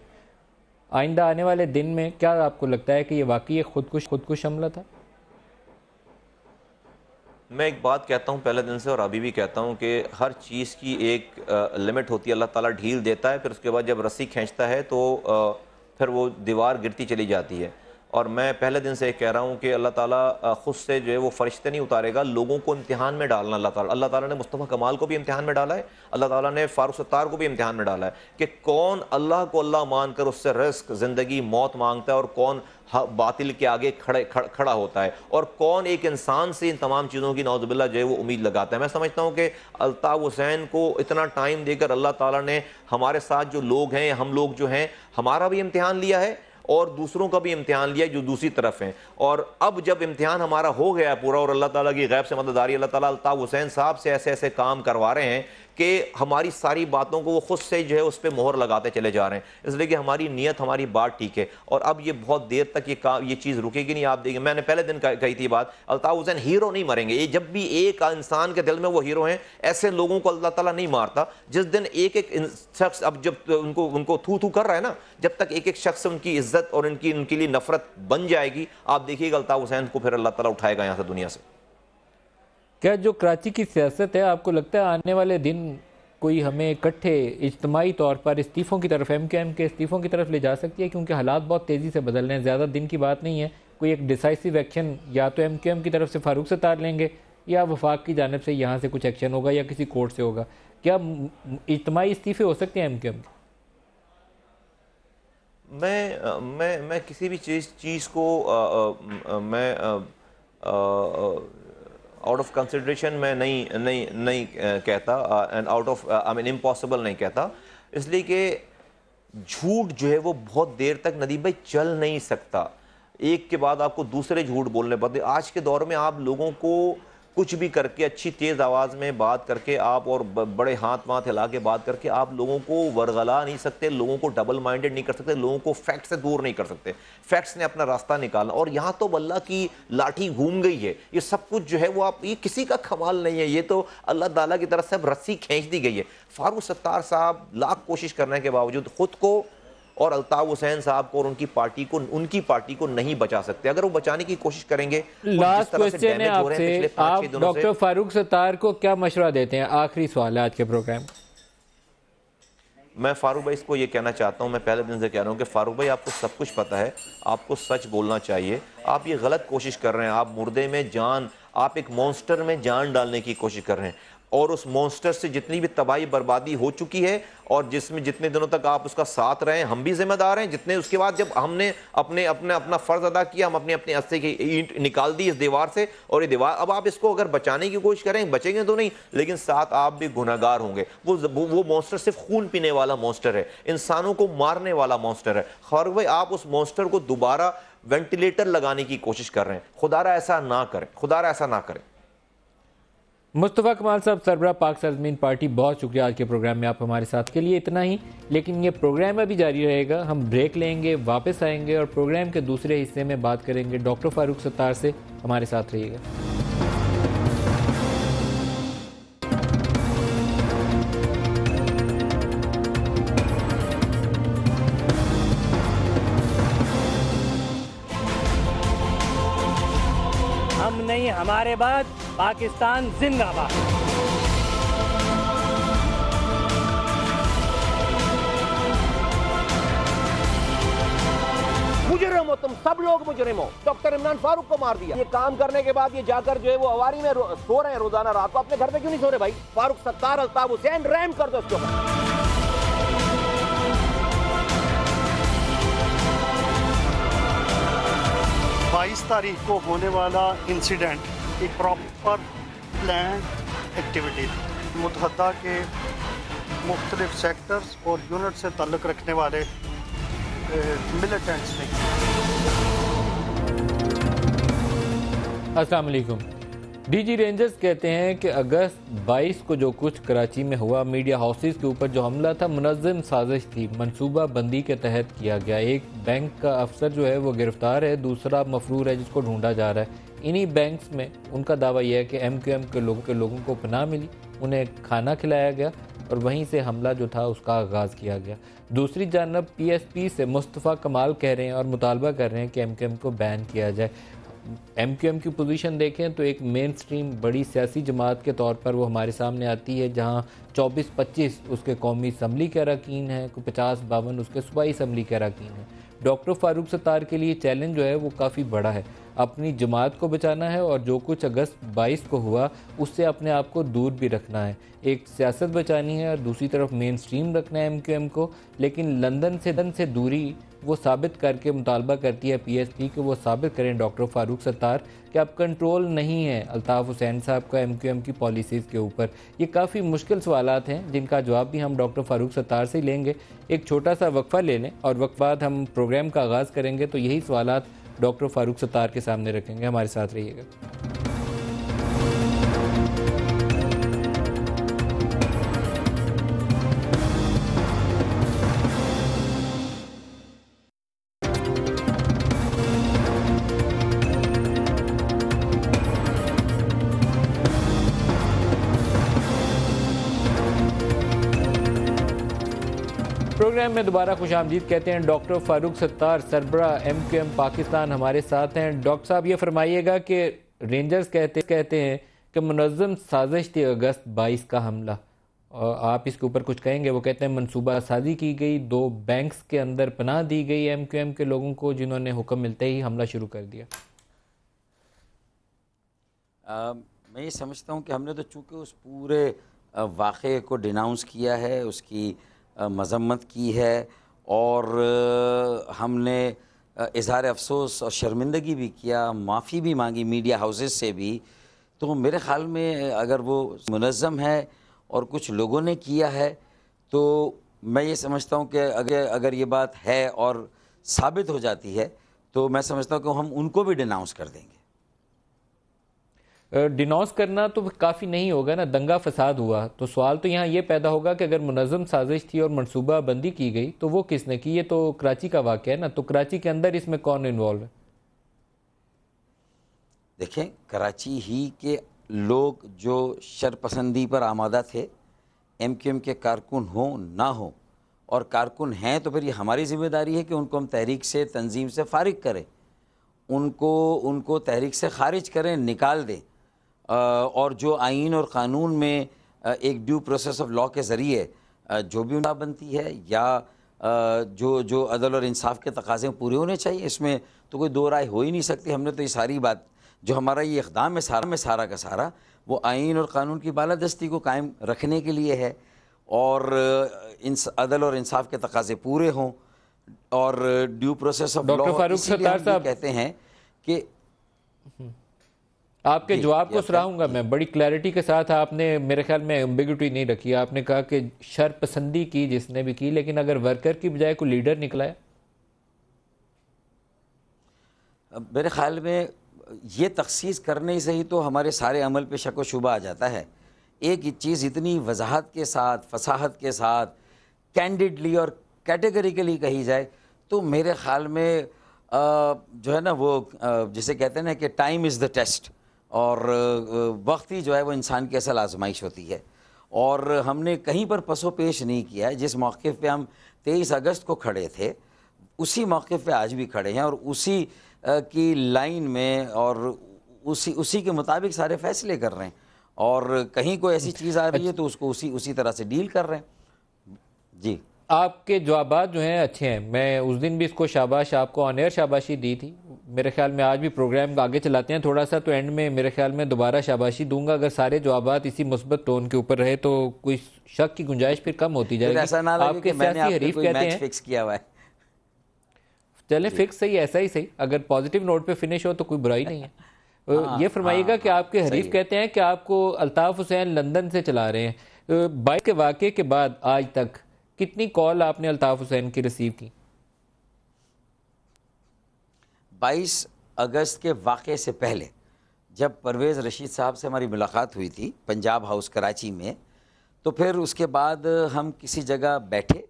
Speaker 3: आइंदा आने वाले दिन में क्या आपको लगता है कि ये वाकई एक खुदकुश हमला था?
Speaker 4: मैं एक बात कहता हूँ पहले दिन से और अभी भी कहता हूँ कि हर चीज़ की एक लिमिट होती है। अल्लाह ताला ढील देता है, फिर उसके बाद जब रस्सी खींचता है तो फिर वो दीवार गिरती चली जाती है। और मैं पहले दिन से कह रहा हूँ कि अल्लाह ताला खुद से जो है वो फरिश्ते नहीं उतारेगा, लोगों को इम्तिहान में डालना। अल्लाह ताला ने मुस्तफ़ा कमाल को भी इम्तिहान में डाला है, अल्लाह ताला ने फारूक सत्तार को भी इम्तिहान में डाला है कि कौन अल्लाह को अल्लाह मानकर उससे रिस्क, ज़िंदगी, मौत मांगता है और कौन बातिल के आगे खड़ा होता है, और कौन एक इंसान से इन तमाम चीज़ों की नौज़ुबिल्लाह जो है वो उम्मीद लगाता है। मैं समझता हूँ कि अल्ताफ़ हुसैन को इतना टाइम देकर अल्लाह ताला ने हमारे साथ जो लोग हैं, हम लोग जो हैं, हमारा भी इम्तिहान लिया है और दूसरों का भी इम्तिहान लिया जो दूसरी तरफ हैं। और अब जब इम्तिहान हमारा हो गया पूरा और अल्लाह ताला की गैब से मददगारी, अल्लाह ताला अल्ताफ़ हुसैन साहब से ऐसे ऐसे काम करवा रहे हैं कि हमारी सारी बातों को वो खुद से जो है उस पर मोहर लगाते चले जा रहे हैं, इसलिए कि हमारी नीयत, हमारी बात ठीक है। और अब ये बहुत देर तक ये चीज़ रुकेगी नहीं। आप देखिए, मैंने पहले दिन कही थी बात, अल्ताफ़ हुसैन हीरो नहीं मरेंगे। ये जब भी एक इंसान के दिल में वो हीरो हैं, ऐसे लोगों को अल्लाह ताला नहीं मारता। जिस दिन एक एक शख्स, अब जब उनको थू कर रहा है ना, जब तक एक एक शख्स उनकी इज्जत और उनके लिए नफरत बन जाएगी, आप देखिएगा अल्ताफ़ हुसैन को फिर अल्लाह ताला उठाएगा यहाँ से, दुनिया से।
Speaker 3: क्या जो कराची की सियासत है, आपको लगता है आने वाले दिन कोई हमें इकट्ठे इज्तिमाई तौर पर इस्तीफ़ों की तरफ, MQM के इस्तीफ़ों की तरफ ले जा सकती है? क्योंकि हालात बहुत तेज़ी से बदल रहे हैं, ज़्यादा दिन की बात नहीं है। कोई एक डिसाइसिव एक्शन या तो MQM की तरफ से फारूक सत्तार लेंगे या वफाक की जानिब से यहाँ से कुछ एक्शन होगा या किसी कोर्ट से होगा। क्या इज्तिमाई इस्तीफ़े हो सकते हैं MQM के?
Speaker 4: मैं किसी भी चीज़ को मैं आउट ऑफ कंसिडरेशन में नहीं कहता, and out of I mean impossible नहीं कहता, इसलिए कि झूठ जो है वो बहुत देर तक नदीम भाई चल नहीं सकता। एक के बाद आपको दूसरे झूठ बोलने पड़ते। आज के दौर में आप लोगों को कुछ भी करके, अच्छी तेज़ आवाज़ में बात करके आप, और बड़े हाथ हिला के बात करके आप लोगों को वरगला नहीं सकते, लोगों को डबल माइंडेड नहीं कर सकते, लोगों को फैक्ट से दूर नहीं कर सकते। फैक्ट्स ने अपना रास्ता निकालना, और यहाँ तो अल्लाह की लाठी घूम गई है। ये सब कुछ जो है वो ये किसी का कमाल नहीं है, ये तो अल्लाह ताला की तरफ से अब रस्सी खींच दी गई है। फारूक सत्तार साहब लाख कोशिश करने के बावजूद खुद को और अल्ताफ़ हुसैन साहब को और उनकी पार्टी को नहीं बचा सकते। अगर वो बचाने की कोशिश करेंगे,
Speaker 3: लास्ट क्वेश्चन है आपसे, आप डॉक्टर फारूक सत्तार को क्या मशवरा देते हैं? आखिरी सवाल है आज के प्रोग्राम।
Speaker 4: मैं फारूक भाई इसको ये कहना चाहता हूँ, मैं पहले दिन से कह रहा हूँ कि फारूक भाई आपको सब कुछ पता है, आपको सच बोलना चाहिए। आप ये गलत कोशिश कर रहे हैं, आप मुर्दे में जान, आप एक मॉन्स्टर में जान डालने की कोशिश कर रहे हैं। और उस मॉन्स्टर से जितनी भी तबाही बर्बादी हो चुकी है और जिसमें जितने दिनों तक आप उसका साथ रहे, हम भी जिम्मेदार हैं। जितने उसके बाद जब हमने अपना फर्ज अदा किया, हम अपने अपने अस्से की ईंट निकाल दी इस दीवार से, और ये दीवार अब आप इसको अगर बचाने की कोशिश करें, बचेंगे तो नहीं, लेकिन साथ आप भी गुनहगार होंगे। वो मॉन्स्टर सिर्फ खून पीने वाला मॉन्स्टर है, इंसानों को मारने वाला मॉन्स्टर है। खैर भाई, आप उस मॉन्स्टर को दोबारा वेंटिलेटर लगाने की कोशिश कर रहे हैं। खुदारा ऐसा ना करें, खुदारा ऐसा ना करें।
Speaker 3: मुस्तफ़ा कमाल साहब, सरबरा पाक सरजमीन पार्टी, बहुत शुक्रिया आज के प्रोग्राम में आप हमारे साथ के लिए। इतना ही, लेकिन ये प्रोग्राम अभी जारी रहेगा। हम ब्रेक लेंगे, वापस आएंगे और प्रोग्राम के दूसरे हिस्से में बात करेंगे डॉक्टर फारूक सत्तार से। हमारे साथ रहिएगा।
Speaker 1: हम नहीं, हमारे बाद पाकिस्तान जिंदाबाद।
Speaker 5: मुजरिम हो तुम, सब लोग मुजरिम हो। डॉक्टर इमरान फारूक को मार दिया। ये काम करने के बाद ये जाकर जो है वो अवारी में सो रहे हैं रोजाना रात को। अपने घर पे क्यों नहीं सो रहे भाई? फारूक सत्तार, अल्ताफ हुसैन, रहम कर दो उसके ऊपर।
Speaker 6: 22 तारीख को होने वाला इंसिडेंट एक प्रॉपर प्लान एक्टिविटी थी। मुतहद्दा के मुख्तलिफ सेक्टर्स और यूनिट से ताल्लुक़ रखने वाले मिलिटेंट्स ने।
Speaker 3: अस्सलाम वालेकुम। डीजी रेंजर्स कहते हैं कि अगस्त 22 को जो कुछ कराची में हुआ, मीडिया हाउसेस के ऊपर जो हमला था, मुनज़्ज़म साजिश थी, मनसूबा बंदी के तहत किया गया। एक बैंक का अफसर जो है वो गिरफ्तार है, दूसरा मफरूर है जिसको ढूंढा जा रहा है। इन्हीं बैंक्स में उनका दावा यह है कि MQM के लोगों को पनाह मिली, उन्हें खाना खिलाया गया और वहीं से हमला जो था उसका आगाज़ किया गया। दूसरी जानब PSP से मुस्तफ़ा कमाल कह रहे हैं और मुतालबा कर रहे हैं कि MQM को बैन किया जाए। MQM की पोजीशन देखें तो एक मेन स्ट्रीम बड़ी सियासी जमात के तौर पर वो हमारे सामने आती है, जहां 24-25 उसके कौमी असम्बली के अरकान हैं, कोई 50-52 उसके सूबाई असम्बली के अरकान हैं। डॉक्टर फारूक सत्तार के लिए चैलेंज जो है वो काफ़ी बड़ा है। अपनी जमात को बचाना है और जो कुछ अगस्त 22 को हुआ उससे अपने आप को दूर भी रखना है। एक सियासत बचानी है और दूसरी तरफ मेन स्ट्रीम रखना है MQM को, लेकिन लंदन से दूरी वो साबित करके मुतालबा करती है PSP कि वो साबित करें डॉक्टर फारूक सत्तार कि अब कंट्रोल नहीं है अल्ताफ़ हुसैन साहब का MQM की पॉलिसीज़ के ऊपर। ये काफ़ी मुश्किल सवालात हैं जिनका जवाब भी हम डॉक्टर फारूक सत्तार से लेंगे। एक छोटा सा वक्फ़ा ले लें और वक्त बाद हम प्रोग्राम का आगाज़ करेंगे, तो यही सवालात डॉक्टर फारूक सत्तार के सामने रखेंगे। हमारे साथ रहिएगा। प्रोग्राम में दोबारा खुशामदीद कहते हैं। डॉक्टर फारूक सत्तार, सरबरा MQM पाकिस्तान, हमारे साथ हैं। डॉक्टर साहब, ये फरमाइएगा कि रेंजर्स कहते हैं कि मुनज़्ज़म साजिश थी अगस्त 22 का हमला, और आप इसके ऊपर कुछ कहेंगे? वो कहते हैं मनसूबा साजी की गई, 2 बैंक्स के अंदर पनाह दी गई MQM के लोगों को, जिन्होंने हुक्म मिलते ही हमला शुरू कर दिया।
Speaker 2: मैं ये समझता हूँ कि हमने तो चूँकि उस पूरे वाक़े को डिनाउंस किया है, उसकी मज़म्मत की है और हमने इज़हार अफसोस और शर्मिंदगी भी किया, माफ़ी भी मांगी मीडिया हाउसेस से भी। तो मेरे ख़्याल में अगर वो मुनज़्ज़म है और कुछ लोगों ने किया है, तो मैं ये समझता हूँ कि अगर ये बात है और साबित हो जाती है, तो मैं समझता हूँ कि हम उनको भी डिनाउंस कर देंगे।
Speaker 3: डिनाउंस करना तो काफ़ी नहीं होगा ना, दंगा फसाद हुआ। तो सवाल तो यहाँ ये पैदा होगा कि अगर मुनज़्ज़म साजिश थी और मनसूबा बंदी की गई तो वो किसने की? ये तो कराची का वाक़या है ना, तो कराची के अंदर इसमें कौन इन्वॉल्व है?
Speaker 2: देखें, कराची ही के लोग जो शरपसंदी पर आमादा थे, MQM के कारकुन हों ना हो, और कारकुन हैं तो फिर ये हमारी ज़िम्मेदारी है कि उनको हम तहरीक से, तंजीम से फ़ारिग करें, उनको तहरीक से ख़ारिज करें, निकाल दें। और जो आइन और क़ानून में एक ड्यू प्रोसेस ऑफ लॉ के ज़रिए जो भी उनका बनती है, या जो अदल और इंसाफ के तकाज़े पूरे होने चाहिए, इसमें तो कोई दो राय हो ही नहीं सकती। हमने तो ये सारी बात जो हमारा ये इक़दाम है सारा का सारा, वो आइन और कानून की बालादस्ती को कायम रखने के लिए है, और अदल और इंसाफ के तकाजे पूरे हों, और due process of law.
Speaker 3: Doctor Farooq Sattar साहब
Speaker 2: कहते हैं कि
Speaker 3: आपके जवाब को सराहूंगा मैं, बड़ी क्लैरिटी के साथ आपने, मेरे ख्याल में एम्बिग्यूटी नहीं रखी। आपने कहा कि शरपसंदी की जिसने भी की, लेकिन अगर वर्कर की बजाय कोई लीडर निकला है,
Speaker 2: मेरे ख्याल में ये तखसीस करने से ही तो हमारे सारे अमल पे शक व शुबा आ जाता है। एक चीज़ इतनी वजाहत के साथ, फसाहत के साथ, कैंडिडली और कैटेगरिकली कही जाए तो मेरे ख्याल में जो है ना वो जिसे कहते हैं ना कि टाइम इज़ द टेस्ट, और वक्त ही जो है वो इंसान की असल आजमाइश होती है। और हमने कहीं पर पसो पेश नहीं किया है। जिस मौक़े पे हम 23 अगस्त को खड़े थे उसी मौक़े पे आज भी खड़े हैं, और उसी की लाइन में और उसी के मुताबिक सारे फैसले कर रहे हैं, और कहीं कोई ऐसी चीज़ आ रही है तो उसको उसी तरह से डील कर रहे हैं। जी,
Speaker 3: आपके जवाबात जो हैं अच्छे हैं। मैं उस दिन भी इसको शाबाश, आपको ऑन एयर शाबाशी दी थी। मेरे ख्याल में आज भी प्रोग्राम आगे चलाते हैं थोड़ा सा, तो एंड में मेरे ख्याल में दोबारा शाबाशी दूंगा। अगर सारे जवाबात इसी मुस्बत टोन के ऊपर रहे तो कोई शक की गुंजाइश फिर कम होती जाएगी।
Speaker 2: ऐसा ना लगे
Speaker 3: आपके
Speaker 2: कि मैंने
Speaker 3: सियासी हरीफ
Speaker 2: कोई
Speaker 3: कहते
Speaker 2: मैच
Speaker 3: हैं
Speaker 2: फिक्स किया हुआ है।
Speaker 3: चले फिक्स सही, ऐसा ही सही, अगर पॉजिटिव नोट पे फिनिश हो तो कोई बुराई नहीं है। ये फरमाइएगा कि आपके हरीफ कहते हैं कि आपको अल्ताफ हुसैन लंदन से चला रहे हैं। 22 के वाक़े के बाद आज तक कितनी कॉल आपने अल्ताफ हुसैन की रिसीव की?
Speaker 2: 22 अगस्त के वाक़े से पहले जब परवेज़ रशीद साहब से हमारी मुलाकात हुई थी पंजाब हाउस कराची में, तो फिर उसके बाद हम किसी जगह बैठे,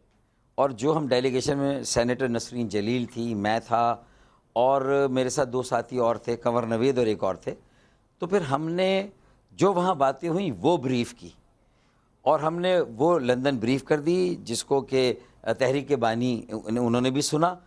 Speaker 2: और जो हम डेलीगेशन में सेनेटर नसरीन जलील थी, मैं था, और मेरे साथ 2 साथी और थे, कंवर नवेद और एक और थे। तो फिर हमने जो वहाँ बातें हुई वो ब्रीफ़ की, और हमने वो लंदन ब्रीफ़ कर दी, जिसको कि तहरीक बानी उन्होंने भी सुना।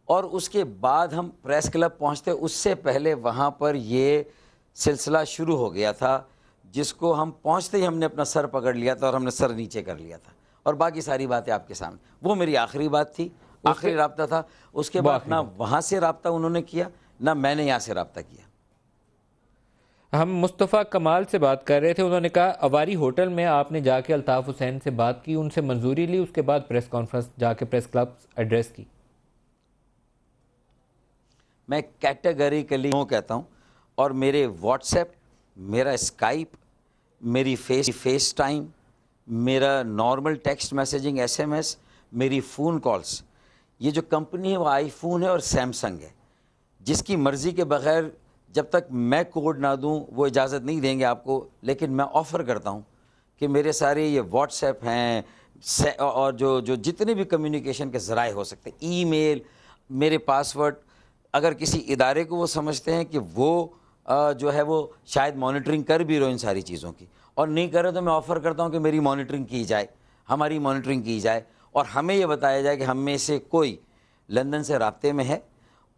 Speaker 2: और उसके बाद हम प्रेस क्लब पहुँचते, उससे पहले वहाँ पर ये सिलसिला शुरू हो गया था, जिसको हम पहुँचते ही हमने अपना सर पकड़ लिया था और हमने सर नीचे कर लिया था, और बाकी सारी बातें आपके सामने। वो मेरी आखिरी बात थी, आखिरी राब्ता था। उसके बाद ना वहाँ से राब्ता उन्होंने किया, ना मैंने यहाँ से राब्ता किया।
Speaker 3: हम मुस्तफ़ा कमाल से बात कर रहे थे, उन्होंने कहा अवारी होटल में आपने जाके अल्ताफ़ हुसैन से बात की, उनसे मंजूरी ली, उसके बाद प्रेस कॉन्फ्रेंस जाके प्रेस क्लब एड्रेस की।
Speaker 2: मैं कैटेगरिकली नो कहता हूँ, और मेरे व्हाट्सएप, मेरा स्काइप, मेरी फेस टाइम, मेरा नॉर्मल टेक्स्ट मैसेजिंग, SMS, मेरी फ़ोन कॉल्स, ये जो कंपनी है वो आईफोन है और सैमसंग है, जिसकी मर्ज़ी के बग़ैर जब तक मैं कोड ना दूं वो इजाज़त नहीं देंगे आपको। लेकिन मैं ऑफ़र करता हूं कि मेरे सारे ये व्हाट्सएप हैं और जो जितने भी कम्युनिकेशन के ज़राए हो सकते हैं, ईमेल, मेरे पासवर्ड, अगर किसी इदारे को वो समझते हैं कि वो जो है वो शायद मॉनिटरिंग कर भी रहो इन सारी चीज़ों की, और नहीं करे, तो मैं ऑफ़र करता हूं कि मेरी मॉनिटरिंग की जाए, हमारी मॉनिटरिंग की जाए, और हमें ये बताया जाए कि हम में से कोई लंदन से राब्ते में है,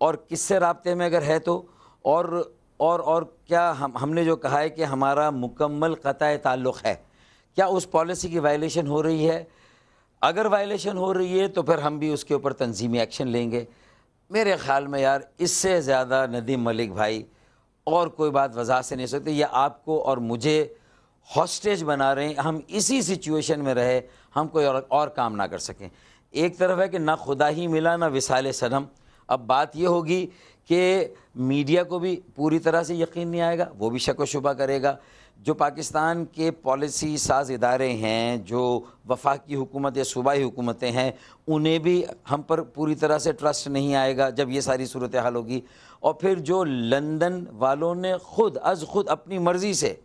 Speaker 2: और किससे राब्ते में अगर है तो, और क्या हमने जो कहा है कि हमारा मुकम्मल क़ताए ताल्लुक़ है, क्या उस पॉलिसी की वायलेशन हो रही है। अगर वायलेशन हो रही है तो फिर हम भी उसके ऊपर तंजीमी एक्शन लेंगे। मेरे ख़्याल में यार इससे ज़्यादा नदीम मलिक भाई और कोई बात वजह से नहीं सकते। ये आपको और मुझे हॉस्टेज बना रहे हैं, हम इसी सिचुएशन में रहे, हम कोई और काम ना कर सकें। एक तरफ है कि ना खुदा ही मिला ना विसाले सनम। अब बात ये होगी कि मीडिया को भी पूरी तरह से यकीन नहीं आएगा, वो भी शक व शुबा करेगा। जो पाकिस्तान के पॉलिसी साज इदारे हैं, जो वफाकी हुकूमत या सूबाई हुकूमतें हैं, उन्हें भी हम पर पूरी तरह से ट्रस्ट नहीं आएगा जब ये सारी सूरत हाल होगी। और फिर जो लंदन वालों ने खुद अपनी मर्ज़ी से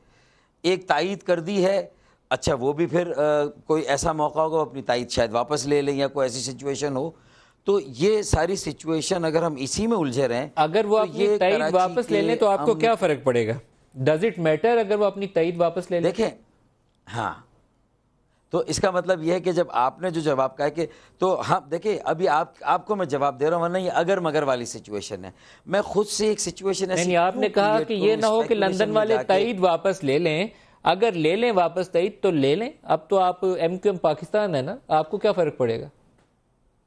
Speaker 2: एक तायीद कर दी है, अच्छा वो भी फिर कोई ऐसा मौका होगा अपनी तायीद शायद वापस ले लें, या कोई ऐसी सिचुएशन हो। तो ये सारी सिचुएशन अगर हम इसी में उलझे रहें,
Speaker 3: अगर वो
Speaker 2: तो
Speaker 3: अपनी तायीद वापस ले लें तो आपको क्या फ़र्क पड़ेगा? डज इट मैटर अगर वो अपनी तायीद वापस ले लें?
Speaker 2: देखें, हाँ, तो इसका मतलब यह है कि जब आपने जो जवाब कहा कि, तो हाँ देखिए अभी आपको मैं जवाब दे रहा हूँ, वरना ये अगर मगर वाली सिचुएशन है। मैं खुद से एक सिचुएशन ऐसी,
Speaker 3: नहीं, आपने कहा कि ये ना हो कि लंदन वाले तायीद वापस ले लें। अगर ले लें वापस तायीद तो ले लें, अब तो आप MQM पाकिस्तान है ना, आपको क्या फ़र्क पड़ेगा?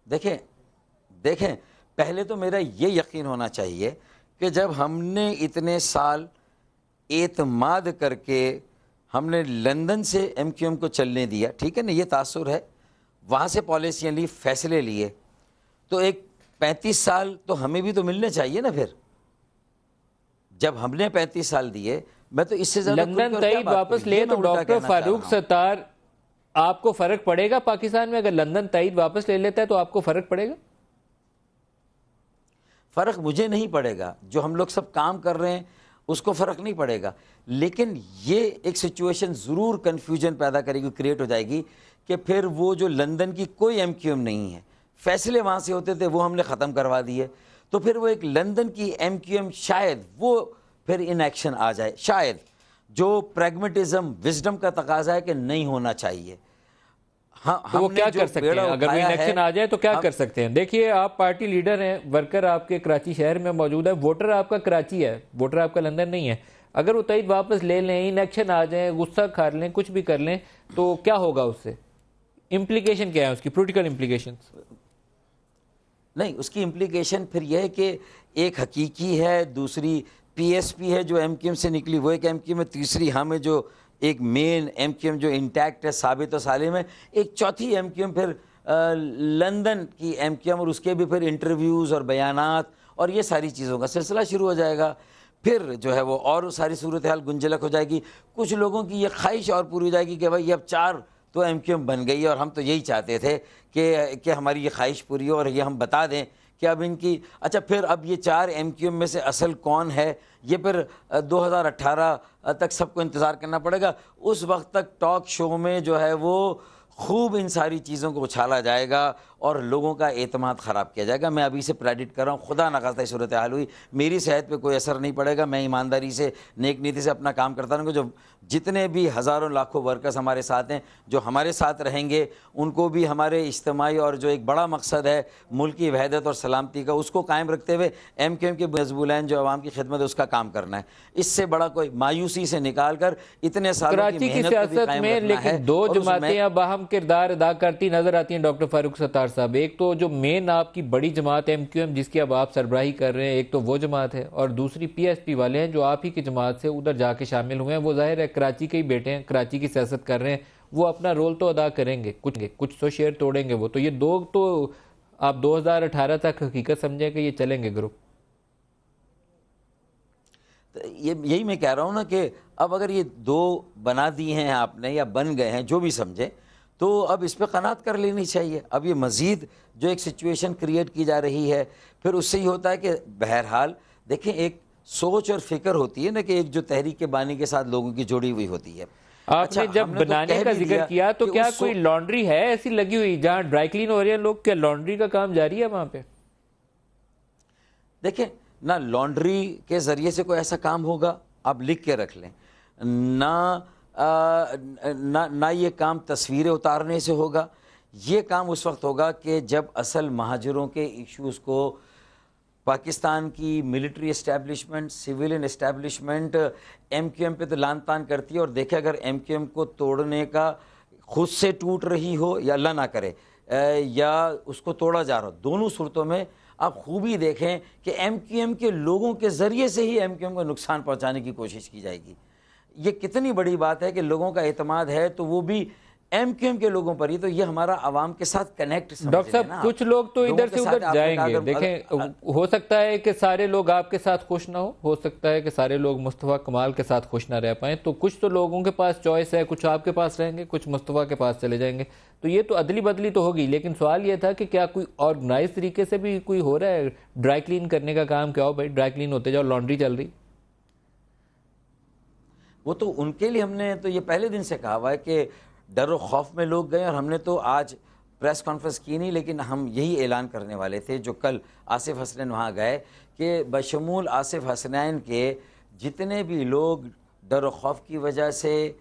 Speaker 2: देखें, पहले तो मेरा ये यकीन होना चाहिए कि जब हमने इतने साल एतमाद करके हमने लंदन से MQM को चलने दिया, ठीक है ना, ये तासुर है, वहाँ से पॉलिसियाँ ली, फैसले लिए, तो एक 35 साल तो हमें भी तो मिलने चाहिए ना। फिर जब हमने 35 साल दिए, मैं तो इससे ज़्यादा
Speaker 3: लंदन तईद वापस ले तो डॉक्टर फारूक सत्तार, आपको फ़र्क पड़ेगा पाकिस्तान में? अगर लंदन तईद वापस ले लेता है तो आपको फ़र्क पड़ेगा?
Speaker 2: फ़र्क मुझे नहीं पड़ेगा, जो हम लोग सब काम कर रहे हैं उसको फ़र्क नहीं पड़ेगा, लेकिन ये एक सिचुएशन ज़रूर कन्फ्यूजन पैदा करेगी, क्रिएट हो जाएगी कि फिर वो जो लंदन की कोई MQM नहीं है, फैसले वहाँ से होते थे वो हमने ख़त्म करवा दिए, तो फिर वो एक लंदन की MQM शायद वो फिर इन एक्शन आ जाए, शायद, जो प्रैग्मेटिज्म विजडम का तकाजा है कि नहीं होना चाहिए। हाँ,
Speaker 3: तो वो क्या कर सकते हैं अगर वो इलेक्शन आ जाए तो क्या कर सकते हैं? देखिए, आप पार्टी लीडर हैं, वर्कर आपके कराची शहर में मौजूद है, वोटर आपका कराची है, वोटर आपका लंदन नहीं है। अगर वो तईद वापस ले लें, इलेक्शन आ जाए, गुस्सा खा लें, कुछ भी कर लें, तो क्या होगा उससे? इम्प्लीकेशन क्या है उसकी, पॉलिटिकल इम्प्लीकेशन?
Speaker 2: नहीं, उसकी इम्प्लीकेशन फिर यह है कि एक हकीकी है, दूसरी PSP है जो MQM से निकली, वो एक MQM है, तीसरी हम है जो एक मेन MQM जो इंटैक्ट है, साबित और सालिम है, एक चौथी MQM फिर लंदन की MQM, और उसके भी फिर इंटरव्यूज़ और बयानात और ये सारी चीज़ों का सिलसिला शुरू हो जाएगा। फिर जो है वो और सारी सूरत हाल गुंजलक हो जाएगी। कुछ लोगों की ये ख्वाहिश और पूरी हो जाएगी कि भाई अब 4 तो MQM बन गई है और हम तो यही चाहते थे कि हमारी ये ख्वाहिश पूरी हो और ये हम बता दें कि अब इनकी, अच्छा फिर अब ये 4 MQM में से असल कौन है, ये फिर 2018 तक सबको इंतज़ार करना पड़ेगा। उस वक्त तक टॉक शो में जो है वो खूब इन सारी चीज़ों को उछाला जाएगा और लोगों का एतमाद ख़राब किया जाएगा। मैं अभी से प्रेडिक्ट कर रहा हूँ, खुदा न खास्ता सूरत हाल हुई, मेरी सेहत पे कोई असर नहीं पड़ेगा। मैं ईमानदारी से, नेक नीति से अपना काम करता रहूँगा। जो जितने भी हज़ारों लाखों वर्कर्स हमारे साथ हैं, जो हमारे साथ रहेंगे, उनको भी हमारे इज्तिमाई और जो एक बड़ा मकसद है मुल्क की वहदत और सलामती का, उसको कायम रखते हुए MQM के मजबूलैन जो आवाम की खिदमत है उसका काम करना है। इससे बड़ा कोई मायूसी से निकाल कर इतने सालों की मेहनत को भी कायम रखना है।
Speaker 3: लेकिन 2 जमातें अब अहम किरदार अदा करती नजर आती हैं डॉक्टर फारूक सत्तार साहब। एक तो जो मेन आपकी बड़ी जमात MQM जिसकी अब आप सरबराही कर रहे हैं, एक तो वो जमात है, और दूसरी PSP वाले हैं जो आप ही की जमात से उधर जाके शामिल हुए हैं। वो जाहिर है कराची के ही बेटे हैं, कराची की सियासत कर रहे हैं, वो अपना रोल तो अदा करेंगे, कुछ तो शेयर तोड़ेंगे वो। तो ये 2 तो आप 2018 तक हकीकत समझें कि ये चलेंगे ग्रुप।
Speaker 2: तो यही मैं कह रहा हूँ ना कि अब अगर ये 2 बना दिए हैं आपने या बन गए हैं, जो भी समझे, तो अब इस पर कनात कर लेनी चाहिए। अब ये मज़ीद जो एक सिचुएशन क्रिएट की जा रही है, फिर उससे ही होता है कि बहरहाल देखें, एक सोच और फिक्र होती है ना कि एक जो तहरीक बानी के साथ लोगों की जुड़ी हुई होती है।
Speaker 3: आपने जब बनाने का जिक्र किया तो क्या कोई लॉन्ड्री है ऐसी लगी हुई जहाँ ड्राई क्लीन हो रही है लोग? क्या लॉन्ड्री का काम जारी है वहाँ पे?
Speaker 2: देखें ना, लॉन्ड्री के ज़रिए से कोई ऐसा काम होगा, आप लिख के रख लें ना। ना ये काम तस्वीरें उतारने से होगा। ये काम उस वक्त होगा कि जब असल महाजरों के इश्यूज़ को पाकिस्तान की military establishment, civilian establishment MQM पे तो लान तान करती है, और देखे अगर MQM को तोड़ने का खुद से टूट रही हो या अल्लाह ना करे या उसको तोड़ा जा रहा हो, दोनों सूरतों में आप खूबी देखें कि MQM के लोगों के ज़रिए से ही MQM को नुकसान पहुँचाने की कोशिश की जाएगी। ये कितनी बड़ी बात है कि लोगों का एतमाद है तो वो भी MQM के लोगों पर ही। तो ये हमारा आवाम के साथ कनेक्ट।
Speaker 3: डॉक्टर साहब, कुछ लोग तो इधर से उधर जाएंगे। देखें, हो सकता है कि सारे लोग आपके साथ खुश ना हो सकता है कि सारे लोग मुस्तफ़ा कमाल के साथ खुश ना रह पाएं, तो कुछ तो लोगों के पास चॉइस है, कुछ आपके पास रहेंगे, कुछ मुस्तफ़ा के पास चले जाएंगे। तो ये तो अदली बदली तो होगी, लेकिन सवाल ये था कि क्या कोई ऑर्गेनाइज तरीके से भी कोई हो रहा है ड्राई क्लीन करने का काम? क्या हो भाई, ड्राई क्लीन होते जाओ, लॉन्ड्री चल रही।
Speaker 2: वो तो उनके लिए हमने तो ये पहले दिन से कहा हुआ है कि डर और खौफ में लोग गए, और हमने तो आज प्रेस कॉन्फ्रेंस की नहीं, लेकिन हम यही ऐलान करने वाले थे जो कल आसिफ हसनैन वहाँ गए कि बशमूल आसिफ हसनैन के जितने भी लोग डर और खौफ की वजह से,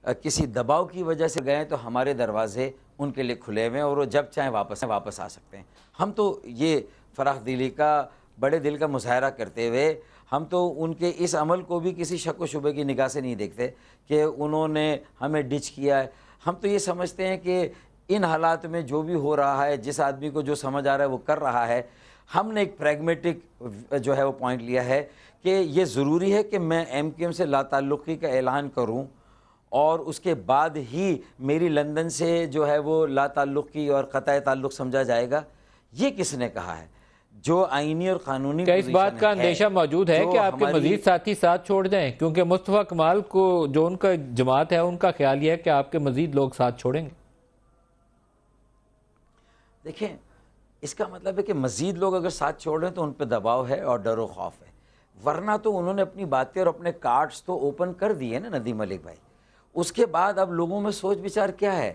Speaker 2: किसी दबाव की वजह से गए, तो हमारे दरवाजे उनके लिए खुले हुए हैं और वो जब चाहें वापस आ सकते हैं। हम तो ये फराख दिली का, बड़े दिल का मुजाहरा करते हुए हम तो उनके इस अमल को भी किसी शक व शुबे की निगाह से नहीं देखते कि उन्होंने हमें डिच किया है। हम तो ये समझते हैं कि इन हालात में जो भी हो रहा है, जिस आदमी को जो समझ आ रहा है वो कर रहा है। हमने एक प्रैग्मेटिक जो है वो पॉइंट लिया है कि ये ज़रूरी है कि मैं MQM से लाताल्लुक़ी का ऐलान करूं और उसके बाद ही मेरी लंदन से जो है वो लाताल्लुक़ी और क़तई ताल्लुक़ समझा जाएगा। ये किसने कहा है? जो आईनी और कानूनी
Speaker 3: क्या इस बात का अंदेशा मौजूद है कि आपके मजीद साथी साथ छोड़ जाएं? क्योंकि मुस्तफ़ा कमाल को जो उनका जमात है उनका ख्याल यह है कि आपके मजीद लोग साथ छोड़ेंगे।
Speaker 2: देखें, इसका मतलब है कि मजीद लोग अगर साथ छोड़ रहे हैं तो उन पर दबाव है और डर व खौफ है, वरना तो उन्होंने अपनी बातें और अपने कार्ड्स तो ओपन कर दिए ना नदीम मलिक भाई। उसके बाद अब लोगों में सोच विचार क्या है,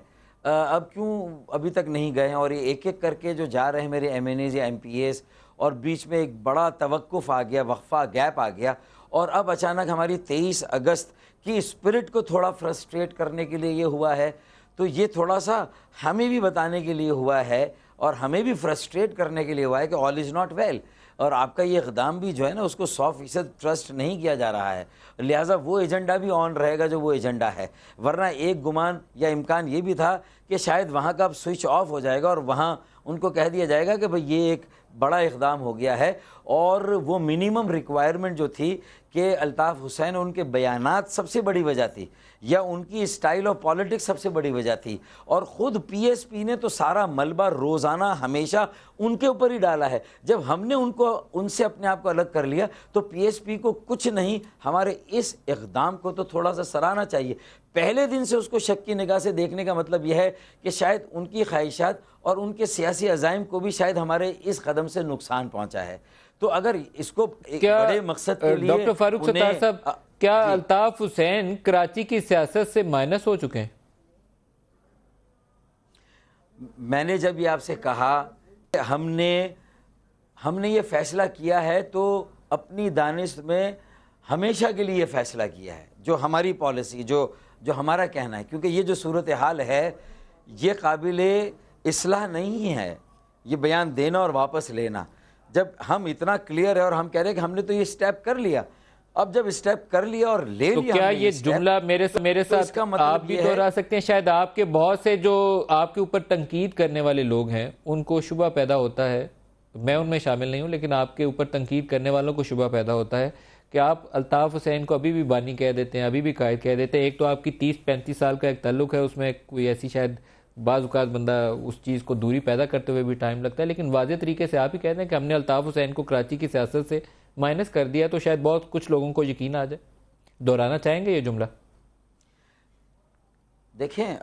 Speaker 2: अब क्यों अभी तक नहीं गए हैं और ये एक एक करके जो जा रहे हैं मेरे MNAs या MPAs, और बीच में एक बड़ा तवक्कुफ आ गया, वक्फा गैप आ गया, और अब अचानक हमारी 23 अगस्त की स्पिरिट को थोड़ा फ्रस्ट्रेट करने के लिए ये हुआ है। तो ये थोड़ा सा हमें भी बताने के लिए हुआ है और हमें भी फ्रस्ट्रेट करने के लिए हुआ है कि ऑल इज़ नॉट वेल, और आपका ये इक़दाम भी जो है ना उसको 100% ट्रस्ट नहीं किया जा रहा है, लिहाजा वो एजेंडा भी ऑन रहेगा जो वो एजेंडा है। वरना एक गुमान या इम्कान ये भी था कि शायद वहाँ का अब स्विच ऑफ हो जाएगा और वहाँ उनको कह दिया जाएगा कि भाई ये एक बड़ा इक़दाम हो गया है, और वो मिनिमम रिक्वायरमेंट जो थी कि अल्ताफ़ हुसैन उनके बयानात सबसे बड़ी वजह थी या उनकी स्टाइल ऑफ पॉलिटिक्स सबसे बड़ी वजह थी, और ख़ुद PSP ने तो सारा मलबा रोज़ाना हमेशा उनके ऊपर ही डाला है। जब हमने उनसे अपने आप को अलग कर लिया तो PSP को कुछ नहीं, हमारे इस इक़दाम को तो थोड़ा सा सराहना चाहिए। पहले दिन से उसको शक की निगाह से देखने का मतलब यह है कि शायद उनकी ख्वाहिशात और उनके सियासी अज़ाइम को भी शायद हमारे इस कदम से नुकसान पहुँचा है। तो अगर इसको एक बड़े मकसद के लिए
Speaker 3: डॉक्टर फारूक सत्तार साहब, क्या अल्ताफ हुसैन कराची की सियासत से माइनस हो चुके हैं?
Speaker 2: मैंने जब ये आपसे कहा हमने ये फैसला किया है तो अपनी दानिश में हमेशा के लिए फैसला किया है, जो हमारी पॉलिसी जो हमारा कहना है, क्योंकि ये जो सूरत हाल है ये काबिले इस्लाह नहीं है, ये बयान देना और वापस लेना। जब हम इतना क्लियर है और हम कह रहे हैं कि हमने तो ये स्टेप कर लिया, अब जब स्टेप कर लिया और ले
Speaker 3: तो
Speaker 2: लिया,
Speaker 3: क्या ये जुमला मेरे साथ
Speaker 2: तो मतलब
Speaker 3: आप भी दोहरा सकते हैं? शायद आपके बहुत से जो आपके ऊपर तनकीद करने वाले लोग हैं उनको शुबा पैदा होता है, मैं उनमें शामिल नहीं हूं, लेकिन आपके ऊपर तनकीद करने वालों को शुबा पैदा होता है कि आप अल्ताफ हुसैन को अभी भी बानी कह देते हैं, अभी भी कायद कह देते हैं। एक तो आपकी 30-35 साल का एक ताल्लुक है, उसमें कोई ऐसी शायद बाज़ औक़ात बंदा उस चीज़ को दूरी पैदा करते हुए भी टाइम लगता है, लेकिन वाज़े तरीके से आप ही कहते हैं कि हमने अल्ताफ हुसैन को कराची की सियासत से माइनस कर दिया, तो शायद बहुत कुछ लोगों को यकीन आ जाए। दोहराना चाहेंगे ये जुमला?
Speaker 2: देखें,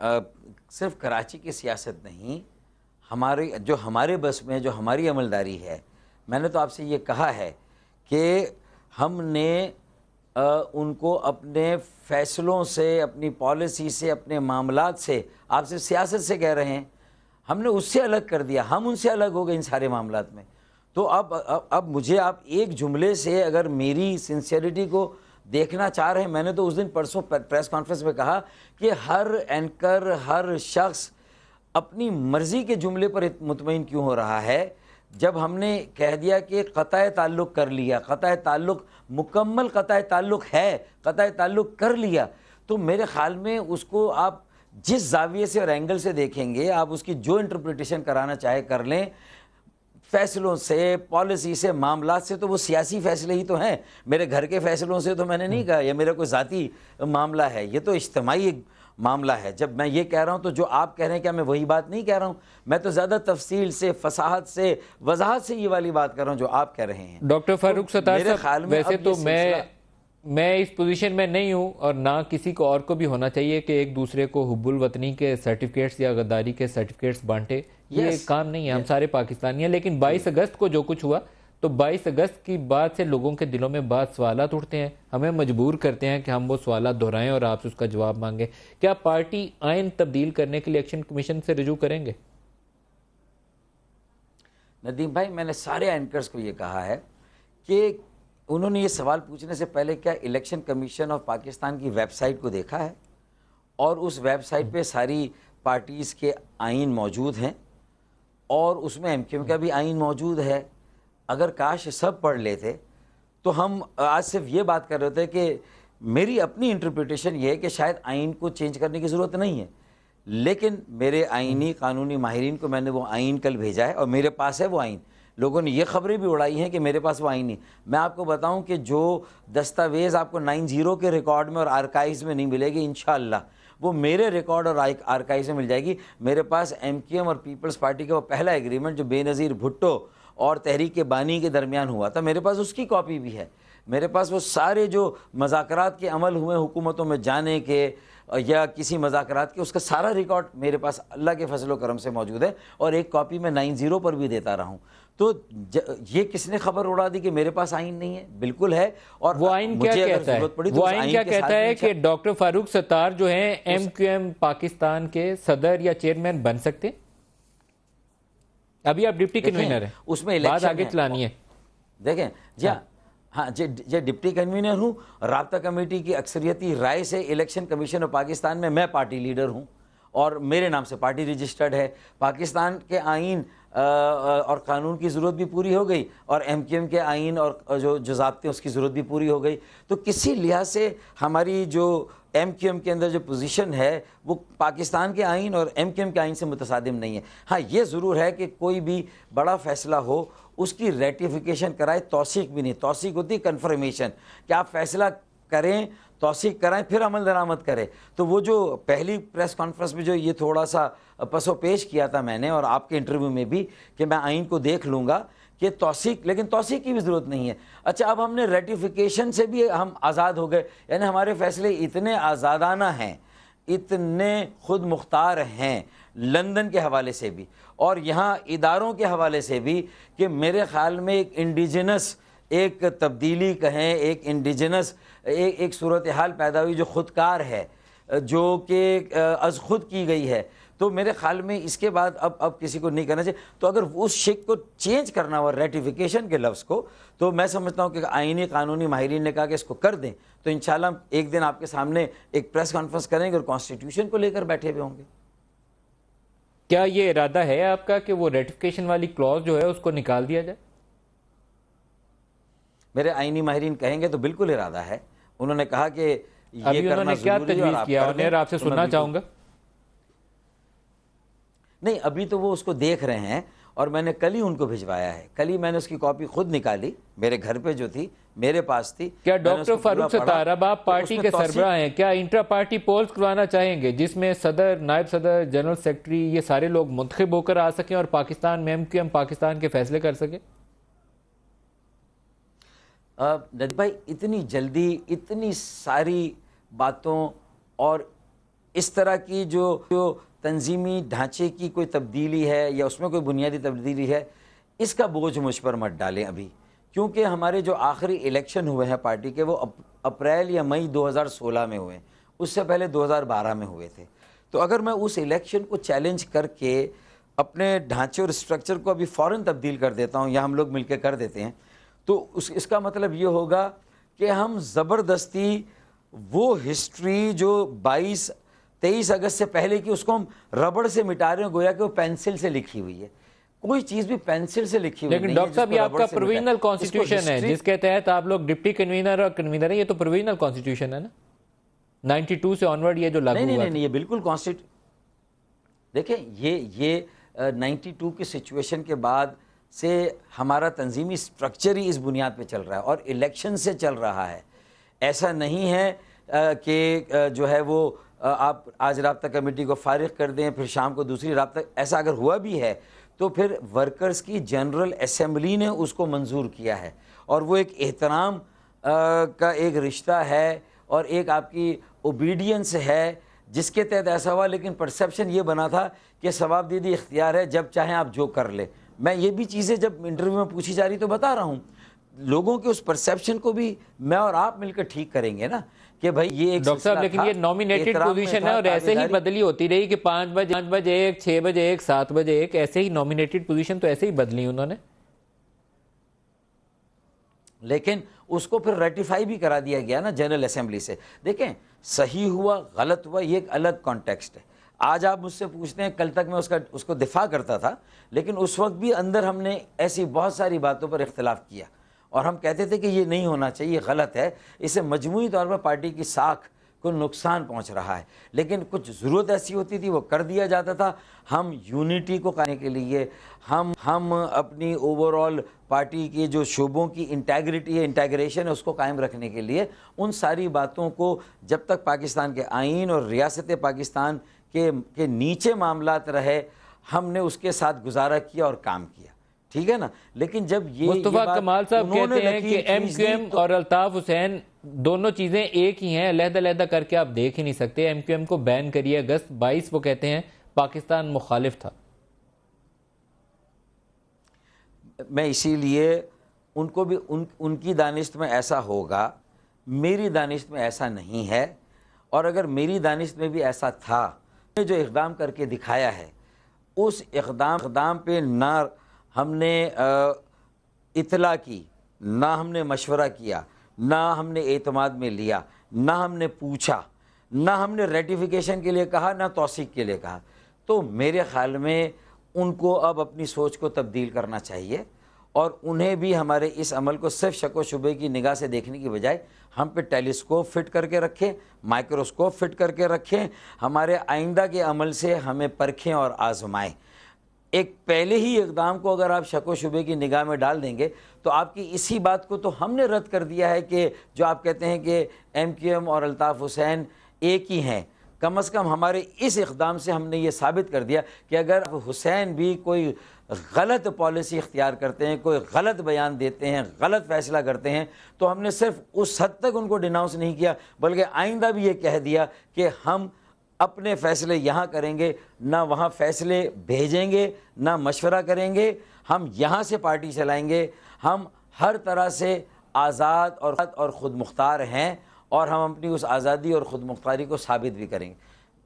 Speaker 2: सिर्फ कराची की सियासत नहीं, हमारे बस में जो हमारी अमलदारी है, मैंने तो आपसे ये कहा है कि हमने उनको अपने फ़ैसलों से, अपनी पॉलिसी से, अपने मामलात से, आप सिर्फ सियासत से कह रहे हैं, हमने उससे अलग कर दिया, हम उनसे अलग हो गए इन सारे मामलात में। तो अब मुझे आप एक जुमले से अगर मेरी सिंसियरिटी को देखना चाह रहे हैं, मैंने तो उस दिन परसों प्रेस कॉन्फ्रेंस में कहा कि हर एंकर, हर शख्स अपनी मर्ज़ी के जुमले पर मुतमईन क्यों हो रहा है। जब हमने कह दिया कि क़तई ताल्लुक़ कर लिया, क़तई ताल्लुक़ मुकम्मल क़तई ताल्लुक़ है, क़तई ताल्लुक़ कर लिया, तो मेरे ख़्याल में उसको आप जिस जाविये से और एंगल से देखेंगे, आप उसकी जो इंटरप्रिटेशन कराना चाहे कर लें, फ़ैसलों से, पॉलिसी से, मामलात से, तो वो सियासी फ़ैसले ही तो हैं। मेरे घर के फ़ैसलों से तो मैंने नहीं कहा, या मेरा कोई ज़ाती मामला है, ये तो इज्तिमाई मामला है। जब मैं ये कह रहा हूँ तो जो आप कह रहे हैं क्या मैं वही बात नहीं कह रहा हूँ? मैं तो ज़्यादा तफसील से, फसाहत से, वजाहत से ये वाली बात कर रहा हूँ जो आप कह रहे हैं।
Speaker 3: डॉक्टर फारूक सत्तार साहब, वैसे तो मैं इस पोजीशन में नहीं हूँ और ना किसी को और को भी होना चाहिए कि एक दूसरे को हुब्बुल वतनी के सर्टिफिकेट्स या गद्दारी के सर्टिफिकेट्स बांटे, ये काम नहीं है। हम सारे पाकिस्तानी हैं, लेकिन 22 अगस्त को जो कुछ हुआ, तो 22 अगस्त की बाद से लोगों के दिलों में बात सवालात उठते हैं, हमें मजबूर करते हैं कि हम वो सवालात दोहराएं और आपसे उसका जवाब मांगें। क्या पार्टी आइन तब्दील करने के लिए इलेक्शन कमीशन से रजू करेंगे?
Speaker 2: नदीम भाई, मैंने सारे एंकर्स को ये कहा है कि उन्होंने ये सवाल पूछने से पहले क्या इलेक्शन कमीशन ऑफ पाकिस्तान की वेबसाइट को देखा है, और उस वेबसाइट पे सारी पार्टीज़ के आइन मौजूद हैं और उसमें MQM का भी आइन मौजूद है। अगर काश सब पढ़ लेते तो हम आज सिर्फ ये बात कर रहे थे कि मेरी अपनी इंटरप्रिटेशन ये है कि शायद आइन को चेंज करने की ज़रूरत नहीं है, लेकिन मेरे आइनी कानूनी माहिरीन को मैंने वो आइन कल भेजा है और मेरे पास है वो आइन। लोगों ने ये खबरें भी उड़ाई हैं कि मेरे पास वो आई नहीं। मैं आपको बताऊं कि जो दस्तावेज़ आपको 90 के रिकॉर्ड में और आर्काइव्स में नहीं मिलेगी, इंशाअल्लाह वो मेरे रिकॉर्ड और आर्काइव्स में मिल जाएगी। मेरे पास एमक्यूएम और पीपल्स पार्टी का वो पहला एग्रीमेंट जो बेनज़ीर भुट्टो और तहरीक बानी के दरमियान हुआ था, मेरे पास उसकी कॉपी भी है। मेरे पास वो सारे जो मज़ाकरात के अमल हुए हुकूमतों में जाने के या किसी मज़ाकरात के, उसका सारा रिकॉर्ड मेरे पास अल्लाह के फजल व करम से मौजूद है, और एक कॉपी मैं 90 पर भी देता रहा हूँ। तो ये किसने खबर उड़ा दी कि मेरे पास आइन नहीं है? बिल्कुल है। और
Speaker 3: वो आइन क्या कहता है? वो आइन क्या कहता है कि डॉक्टर फारूक सत्तार जो हैं एमक्यूएम पाकिस्तान के सदर या चेयरमैन बन सकते? अभी आप डिप्टी कन्वीनर हैं,
Speaker 2: उसमें
Speaker 3: बात आगे चलानी है।
Speaker 2: देखें जी, हाँ जो डिप्टी कन्वीनर हूँ, राब्ता कमेटी की अक्सरियती राय से इलेक्शन कमीशन ऑफ पाकिस्तान में मैं पार्टी लीडर हूँ और मेरे नाम से पार्टी रजिस्टर्ड है। पाकिस्तान के आइन और कानून की ज़रूरत भी पूरी हो गई और एमक्यूएम के आइन और जो ज़ाब्ते उसकी ज़रूरत भी पूरी हो गई। तो किसी लिहाज से हमारी जो एमक्यूएम के अंदर जो पोजीशन है वो पाकिस्तान के आइन और एमक्यूएम के आइन से मुतसादिम नहीं है। हाँ, ये ज़रूर है कि कोई भी बड़ा फ़ैसला हो उसकी रेटिफिकेशन कराए, तौसीक भी नहीं। तौसीक होती है कन्फर्मेशन, कि आप फैसला करें, तौसीक कराएं, फिर अमल दरामद करें। तो वो जो पहली प्रेस कॉन्फ्रेंस में जो ये थोड़ा सा पसो पेश किया था मैंने और आपके इंटरव्यू में भी कि मैं आइन को देख लूँगा कि तौसीक, लेकिन तौसीक की भी ज़रूरत नहीं है। अच्छा, अब हमने रेटिफिकेशन से भी हम आज़ाद हो गए, यानी हमारे फ़ैसले इतने आज़ादाना हैं, इतने खुद मुख्तार हैं लंदन के हवाले से भी और यहाँ इदारों के हवाले से भी, कि मेरे ख़्याल में एक इंडिजिनस एक तब्दीली कहें, एक इंडिजिनस एक सूरत हाल पैदा हुई जो ख़ुदकार है, जो कि अज़ खुद की गई है। तो मेरे ख्याल में इसके बाद अब किसी को नहीं करना चाहिए। तो अगर उस शेक को चेंज करना हुआ रेटिफिकेशन के लफ्ज़ को, तो मैं समझता हूँ कि आईनी कानूनी माहिरीन ने कहा कि इसको कर दें, तो इंशाल्लाह एक दिन आपके सामने एक प्रेस कॉन्फ्रेंस करेंगे और कॉन्स्टिट्यूशन को लेकर बैठे हुए होंगे।
Speaker 3: क्या ये इरादा है आपका कि वो रेटिफिकेशन वाली क्लॉज जो है उसको निकाल दिया जाए?
Speaker 2: मेरे आईनी माहिरीन कहेंगे तो बिल्कुल इरादा है। उन्होंने कहा कि ये करना
Speaker 3: क्या तजवीज़ किया, और आपसे सुनना चाहूँगा।
Speaker 2: नहीं, अभी तो वो उसको देख रहे हैं और मैंने कल ही उनको भिजवाया है। कल ही मैंने उसकी कॉपी खुद निकाली, मेरे घर पे जो थी, मेरे पास थी।
Speaker 3: क्या डॉक्टर फारूक सत्तार, अब आप पार्टी के सरबराह हैं, क्या इंट्रा पार्टी पोल्स करवाना चाहेंगे जिसमें सदर, नायब सदर, जनरल सेक्रेटरी ये सारे लोग मुंतखब होकर आ सकें और पाकिस्तान में एमक्यूएम पाकिस्तान के फैसले कर सके?
Speaker 2: नदी भाई, इतनी जल्दी इतनी सारी बातों और इस तरह की जो तंजीमी ढांचे की कोई तब्दीली है या उसमें कोई बुनियादी तब्दीली है, इसका बोझ मुझ पर मत डालें अभी, क्योंकि हमारे जो आखिरी इलेक्शन हुए हैं पार्टी के वो अप्रैल या मई 2016 में हुए, उससे पहले 2012 में हुए थे। तो अगर मैं उस इलेक्शन को चैलेंज करके अपने ढांचे और स्ट्रक्चर को अभी फ़ौरन तब्दील कर देता हूँ या हम लोग मिलकर कर देते हैं, तो इसका मतलब ये होगा कि हम ज़बरदस्ती वो हिस्ट्री जो 23 अगस्त से पहले की उसको हम रबड़ से मिटा रहे हैं, गोया कि वो पेंसिल से लिखी हुई है। कोई चीज़ भी पेंसिल से लिखी हुई नहीं।
Speaker 3: लेकिन डॉक्टर साहब, ये आपका प्रोविजनल कॉन्स्टिट्यूशन है जिसके तहत आप लोग डिप्टी कन्वीनर और कन्वीनर है, ये तो प्रोविजनल कॉन्स्टिट्यूशन है ना, 92 से ऑनवर्ड ये जो लागू हुआ।
Speaker 2: नहीं, ये बिल्कुल देखें, ये 92 की सिचुएशन के बाद से हमारा तंजीमी स्ट्रक्चर ही इस बुनियाद पे चल रहा है और इलेक्शन से चल रहा है। ऐसा नहीं है कि जो है वो आप आज राब्ता कमेटी को फारिग कर दें फिर शाम को दूसरी राब्ता, ऐसा अगर हुआ भी है तो फिर वर्कर्स की जनरल असेंबली ने उसको मंजूर किया है और वो एक एहतराम का एक रिश्ता है और एक आपकी ओबीडियंस है जिसके तहत ऐसा हुआ। लेकिन परसेप्शन ये बना था कि सवाबदीदी इख्तियार है, जब चाहें आप जो कर ले। मैं ये भी चीज़ें जब इंटरव्यू में पूछी जा रही तो बता रहा हूँ, लोगों के उस परसेप्शन को भी मैं और आप मिलकर ठीक करेंगे ना कि भाई ये एक
Speaker 3: डॉक्टर साहब, लेकिन ये नॉमिनेटेड पोजीशन है और ऐसे ही बदली होती रही कि 5 बजे एक, 6 बजे एक, 7 बजे एक, ऐसे ही नॉमिनेटेड पोजीशन तो ऐसे ही बदली उन्होंने।
Speaker 2: लेकिन उसको फिर रेटिफाई भी करा दिया गया ना जनरल असेंबली से। देखें, सही हुआ गलत हुआ ये एक अलग कॉन्टेक्स्ट है। आज आप मुझसे पूछते हैं, कल तक मैं उसको दिफा करता था, लेकिन उस वक्त भी अंदर हमने ऐसी बहुत सारी बातों पर इख्तिलाफ किया और हम कहते थे कि ये नहीं होना चाहिए, गलत है, इसे मजमूई तौर पर पार्टी की साख को नुकसान पहुंच रहा है, लेकिन कुछ ज़रूरत ऐसी होती थी वो कर दिया जाता था। हम यूनिटी को करने के लिए, हम अपनी ओवरऑल पार्टी के जो शोबों की इंटेग्रिटी है, इंटेग्रेशन है, उसको कायम रखने के लिए उन सारी बातों को जब तक पाकिस्तान के आइन और रियासत पाकिस्तान के नीचे मामलात रहे, हमने उसके साथ गुजारा किया और काम किया, ठीक है ना। लेकिन जब ये
Speaker 3: मुस्तफा कमाल साहब कहते हैं कि MQM और अल्ताफ हुसैन दोनों चीजें एक ही हैं, अलग-अलग करके आप देख ही नहीं सकते। MQM को बैन करिए, अगस्त 22 वो कहते हैं पाकिस्तान मुखालिफ था।
Speaker 2: मैं इसीलिए उनको भी उनकी दानिश में ऐसा होगा, मेरी दानिश में ऐसा नहीं है। और अगर मेरी दानिश में भी ऐसा था, जो इक़दाम करके दिखाया है, उस इक़दाम पे ना हमने इतला की, ना हमने मशवरा किया, ना हमने एतमाद में लिया, ना हमने पूछा, ना हमने रेटिफिकेशन के लिए कहा, ना तौसीक के लिए कहा, तो मेरे ख़्याल में उनको अब अपनी सोच को तब्दील करना चाहिए और उन्हें भी हमारे इस अमल को सिर्फ शक व शुबे की निगाह से देखने की बजाय हम पे टेलीस्कोप फिट करके रखें, माइक्रोस्कोप फिट करके रखें, हमारे आइंदा के अमल से हमें परखें और आजमाएं। एक पहले ही इक़दाम को अगर आप शक व शुबे की निगाह में डाल देंगे तो आपकी इसी बात को तो हमने रद्द कर दिया है कि जो आप कहते हैं कि MQM और अल्ताफ़ हुसैन एक ही हैं। कम से कम हमारे इस इक़दाम से हमने ये साबित कर दिया कि अगर हुसैन भी कोई गलत पॉलिसी इख्तियार करते हैं, कोई गलत बयान देते हैं, गलत फ़ैसला करते हैं, तो हमने सिर्फ उस हद तक उनको डिनाउंस नहीं किया, बल्कि आइंदा भी ये कह दिया कि हम अपने फ़ैसले यहाँ करेंगे, ना वहाँ फ़ैसले भेजेंगे, ना मशवरा करेंगे, हम यहाँ से पार्टी चलाएंगे, हम हर तरह से आज़ाद और ख़ुद मुख्तार हैं और हम अपनी उस आज़ादी और ख़ुद मुख्तारी को साबित भी करेंगे।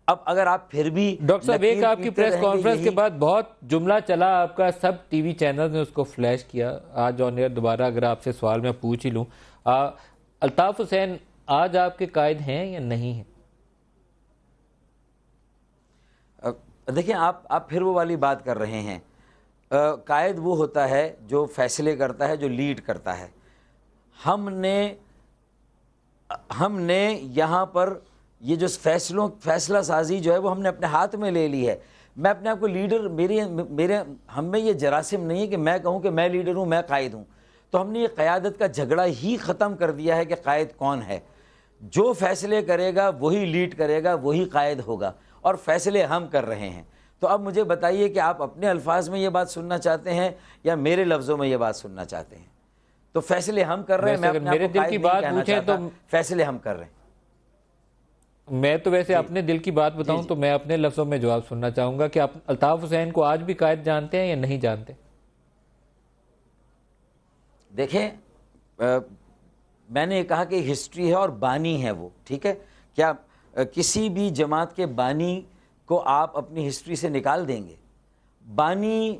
Speaker 2: अब अगर आप फिर भी
Speaker 3: डॉक्टर साहब, एक आपकी प्रेस कॉन्फ्रेंस के बाद बहुत जुमला चला आपका, सब टीवी चैनल ने उसको फ्लैश किया। आज ऑन एयर दोबारा अगर आपसे सवाल मैं पूछ ही लूँ, अल्ताफ हुसैन आज आपके कायद हैं या नहीं हैं?
Speaker 2: देखिए, आप फिर वो वाली बात कर रहे हैं। कायद वो होता है जो फैसले करता है, जो लीड करता है। हमने यहाँ पर ये जो फैसला साजी जो है वो हमने अपने हाथ में ले ली है। मैं अपने आप को लीडर, हम में ये जरासिम नहीं है कि मैं कहूँ कि मैं लीडर हूँ, मैं कायद हूँ। तो हमने ये क़यादत का झगड़ा ही ख़त्म कर दिया है कि कायद कौन है। जो फैसले करेगा वही लीड करेगा, वही कायद होगा, और फैसले हम कर रहे हैं। तो अब मुझे बताइए कि आप अपने अल्फाज में ये बात सुनना चाहते हैं या मेरे लफ्ज़ों में ये बात सुनना चाहते हैं? तो फैसले हम कर रहे हैं। मैं
Speaker 3: मेरे दिल की बात पूछें तो
Speaker 2: फैसले हम कर रहे हैं।
Speaker 3: मैं तो वैसे अपने दिल की बात बताऊं तो मैं अपने लफ्ज़ों में जवाब सुनना चाहूँगा कि आप अल्ताफ हुसैन को आज भी कायद जानते हैं या नहीं जानते?
Speaker 2: देखें, मैंने ये कहा कि हिस्ट्री है और बानी है वो, ठीक है। क्या किसी भी जमात के बानी को आप अपनी हिस्ट्री से निकाल देंगे? बानी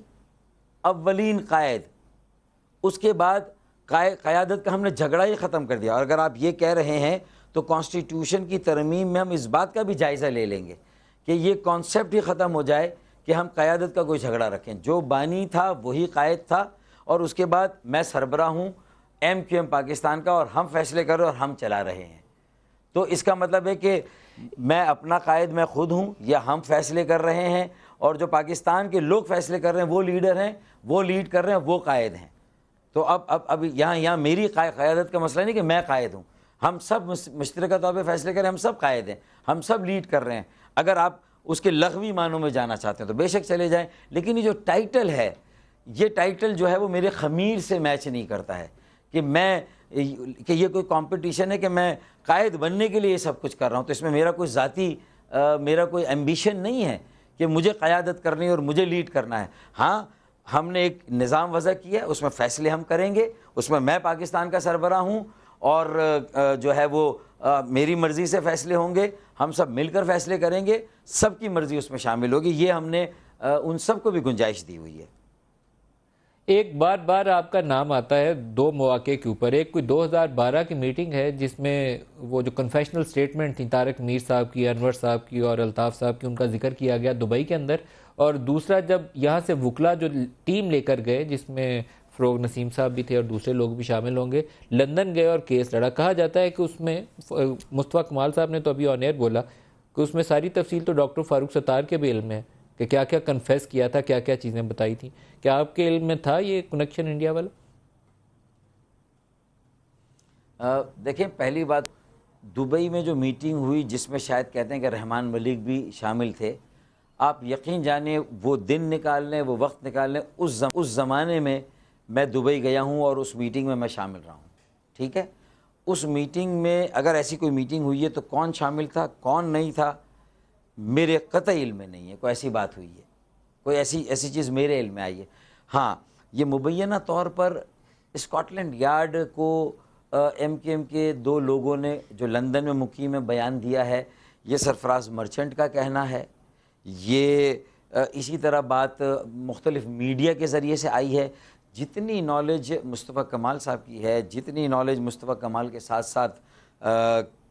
Speaker 2: अव्वलीन कायद, उसके बाद क़यादत का हमने झगड़ा ही ख़त्म कर दिया। और अगर आप ये कह रहे हैं तो कॉन्स्टिट्यूशन की तरमीम में हम इस बात का भी जायज़ा ले लेंगे कि ये कॉन्सेप्ट ही ख़त्म हो जाए कि हम क़यादत का कोई झगड़ा रखें। जो बानी था वही कायद था, और उसके बाद मैं सरबराह हूँ MQM पाकिस्तान का, और हम फैसले कर रहे हैं और हम चला रहे हैं। तो इसका मतलब है कि मैं अपना कायद मैं खुद हूँ या हम फैसले कर रहे हैं, और जो पाकिस्तान के लोग फैसले कर रहे हैं वो लीडर हैं, वो लीड कर रहे हैं, वो कायद हैं। तो अब यहाँ मेरी क़यादत का मसला नहीं कि मैं कायद हूँ, हम सब मुश्तरका तौर पे फैसले करें, हम सब कायद हैं, हम सब लीड कर रहे हैं। अगर आप उसके लग़वी मानों में जाना चाहते हैं तो बेशक चले जाएं, लेकिन ये जो टाइटल है, ये टाइटल जो है वो मेरे ख़मीर से मैच नहीं करता है कि ये कोई कंपटीशन है कि मैं कायद बनने के लिए ये सब कुछ कर रहा हूँ। तो इसमें मेरा कोई मेरा कोई एम्बिशन नहीं है कि मुझे क़यादत करनी है और मुझे लीड करना है। हाँ, हमने एक निज़ाम वज़ा किया, उसमें फ़ैसले हम करेंगे, उसमें मैं पाकिस्तान का सरबराह हूँ, और जो है वो मेरी मर्ज़ी से फ़ैसले होंगे, हम सब मिलकर फ़ैसले करेंगे, सबकी मर्ज़ी उसमें शामिल होगी। ये हमने उन सब को भी गुंजाइश दी हुई है।
Speaker 3: एक बार आपका नाम आता है दो मौके के ऊपर। एक कोई 2012 की मीटिंग है जिसमें वो जो कन्फेशनल स्टेटमेंट थी तारिक मीर साहब की, अनवर साहब की और अल्ताफ़ साहब की, उनका जिक्र किया गया दुबई के अंदर। और दूसरा, जब यहाँ से वकला जो टीम लेकर गए जिसमें फ़रोग नसीम साहब भी थे और दूसरे लोग भी शामिल होंगे। लंदन गए और केस लड़ा। कहा जाता है कि उसमें मुस्तफ़ा कमाल साहब ने तो अभी ऑन एयर बोला कि उसमें सारी तफसील तो डॉक्टर फारूक सत्तार के भी इल्म में है कि क्या क्या कन्फेस किया था, क्या क्या चीज़ें बताई थी। क्या आपके इल्म में था ये कनेक्शन इंडिया वाला?
Speaker 2: देखिए, पहली बात, दुबई में जो मीटिंग हुई जिसमें शायद कहते हैं कि रहमान मलिक भी शामिल थे, आप यकीन जानिए वो दिन निकालने, वो वक्त निकालने, उस ज़माने में मैं दुबई गया हूँ और उस मीटिंग में मैं शामिल रहा हूँ। ठीक है, उस मीटिंग में अगर ऐसी कोई मीटिंग हुई है तो कौन शामिल था कौन नहीं था मेरे कतई इल्म में नहीं है। कोई ऐसी बात हुई है, कोई ऐसी चीज़ मेरे इल्म में आई है। हाँ, ये मुबैना तौर पर स्कॉटलैंड यार्ड को MKM के 2 लोगों ने जो लंदन में मुकीम में बयान दिया है, ये सरफराज मर्चेंट का कहना है। ये इसी तरह बात मुख्तलिफ मीडिया के ज़रिए से आई है। जितनी नॉलेज मुस्तफ़ा कमाल साहब की है, जितनी नॉलेज मुस्तफ़ा कमाल के साथ साथ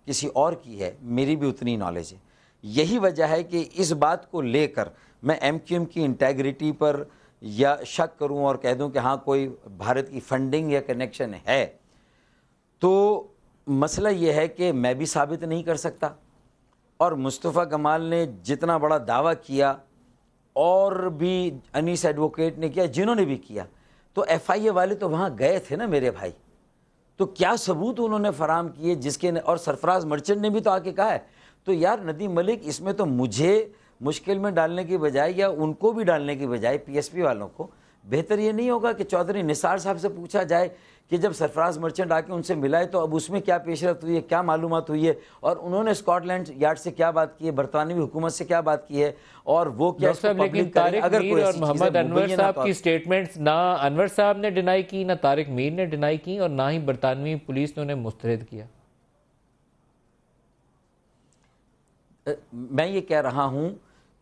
Speaker 2: किसी और की है, मेरी भी उतनी नॉलेज है। यही वजह है कि इस बात को लेकर मैं MKM की इंटेग्रिटी पर या शक करूं और कह दूं कि हाँ कोई भारत की फंडिंग या कनेक्शन है, तो मसला ये है कि मैं भी साबित नहीं कर सकता। और मुस्तफ़ा कमाल ने जितना बड़ा दावा किया और भी अनीस एडवोकेट ने किया, जिन्होंने भी किया, तो FIA वाले तो वहाँ गए थे ना मेरे भाई, तो क्या सबूत उन्होंने फराम किए जिसके और सरफराज मर्चेंट ने भी तो आके कहा है। तो यार नदीम मलिक, इसमें तो मुझे मुश्किल में डालने की बजाय या उनको भी डालने की बजाय PSP वालों को बेहतर ये नहीं होगा कि चौधरी निसार साहब से पूछा जाए कि जब सरफराज मर्चेंट आके उनसे मिला है तो अब उसमें क्या पेशरफ्त हुई है, क्या मालूमात हुई है, और उन्होंने स्कॉटलैंड यार्ड से क्या बात की है, बरतानवी हुकूमत से क्या बात की है, और वो क्या
Speaker 3: लेकिन तारिक मीर और मोहम्मद अनवर साहब की स्टेटमेंट्स ना अनवर साहब ने डिनाई की, ना तारिक मीर ने डिनाई की, और ना ही बरतानवी पुलिस ने उन्हें मुस्तरद किया।
Speaker 2: मैं ये कह रहा हूं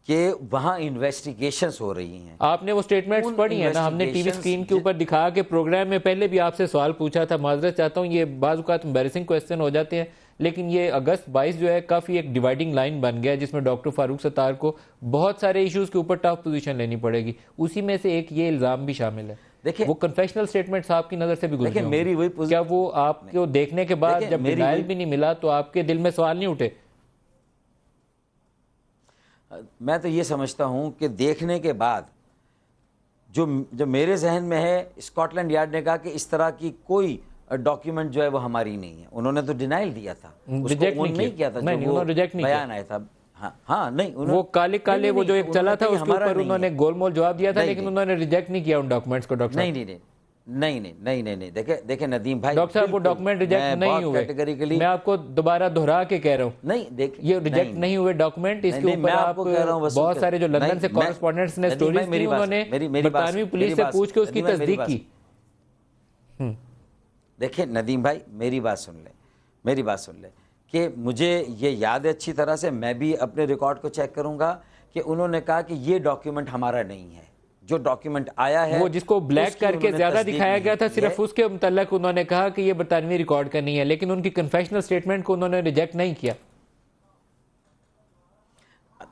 Speaker 2: कि वहाँ इन्वेस्टिगेशंस हो रही हैं।
Speaker 3: आपने वो स्टेटमेंट्स पढ़ी है ना, हमने टीवी स्क्रीन के ऊपर दिखा के प्रोग्राम में पहले भी आपसे सवाल पूछा था। माजरत चाहता हूँ, ये बाज़ औक़ात एम्बैरेसिंग क्वेश्चन हो जाते हैं, लेकिन ये अगस्त 22 जो है काफ़ी एक डिवाइडिंग लाइन बन गया जिसमें डॉक्टर फारूक सत्तार को बहुत सारे इशूज़ के ऊपर टफ पोजीशन लेनी पड़ेगी। उसी में से एक ये इल्ज़ाम भी शामिल है। देखिए, वो कन्फेशनल स्टेटमेंट्स आपकी नज़र से भी गुजरे होंगे।
Speaker 2: मेरी वही
Speaker 3: क्या वो आपको देखने के बाद जब डिनायल भी नहीं मिला तो आपके दिल में सवाल नहीं उठे?
Speaker 2: मैं तो ये समझता हूँ कि देखने के बाद जो मेरे जहन में है, स्कॉटलैंड यार्ड ने कहा कि इस तरह की कोई डॉक्यूमेंट जो है वो हमारी नहीं है। उन्होंने तो डिनाइल दिया था,
Speaker 3: रिजेक्ट नहीं किया था,
Speaker 2: जो वो बयान आया था। हाँ नहीं,
Speaker 3: वो काले काले वो जो एक चला था उसके ऊपर उन्होंने गोलमोल जवाब दिया था, लेकिन उन्होंने रिजेक्ट नहीं किया उन डॉक्यूमेंट्स को। डॉक्टर
Speaker 2: नहीं, देखिए नदीम भाई,
Speaker 3: डॉक्टर साहब वो डॉक्यूमेंट रिजेक्ट नहीं हुए, कैटेगरिकली मैं आपको दोबारा दोहरा के कह रहा हूँ।
Speaker 2: नहीं, देखिए
Speaker 3: ये रिजेक्ट नहीं हुए डॉक्यूमेंट। इसके ऊपर आप बहुत सारे जो लंदन से कॉरेस्पोंडेंट्स ने स्टोरीज की, उन्होंने बरतानवी पुलिस से पूछ के उसकी तस्दीक की।
Speaker 2: देखिए नदीम भाई, मेरी बात सुन ले कि मुझे ये याद है अच्छी तरह से, मैं भी अपने रिकॉर्ड को चेक करूंगा कि उन्होंने कहा कि ये डॉक्यूमेंट हमारा नहीं है। जो डॉक्यूमेंट आया है
Speaker 3: वो जिसको ब्लैक करके ज्यादा दिखाया गया था, सिर्फ उसके मुतल्लक उन्होंने कहा कि ये बरतानवी रिकॉर्ड का नहीं है, लेकिन उनकी कन्फेशनल स्टेटमेंट को उन्होंने रिजेक्ट नहीं किया।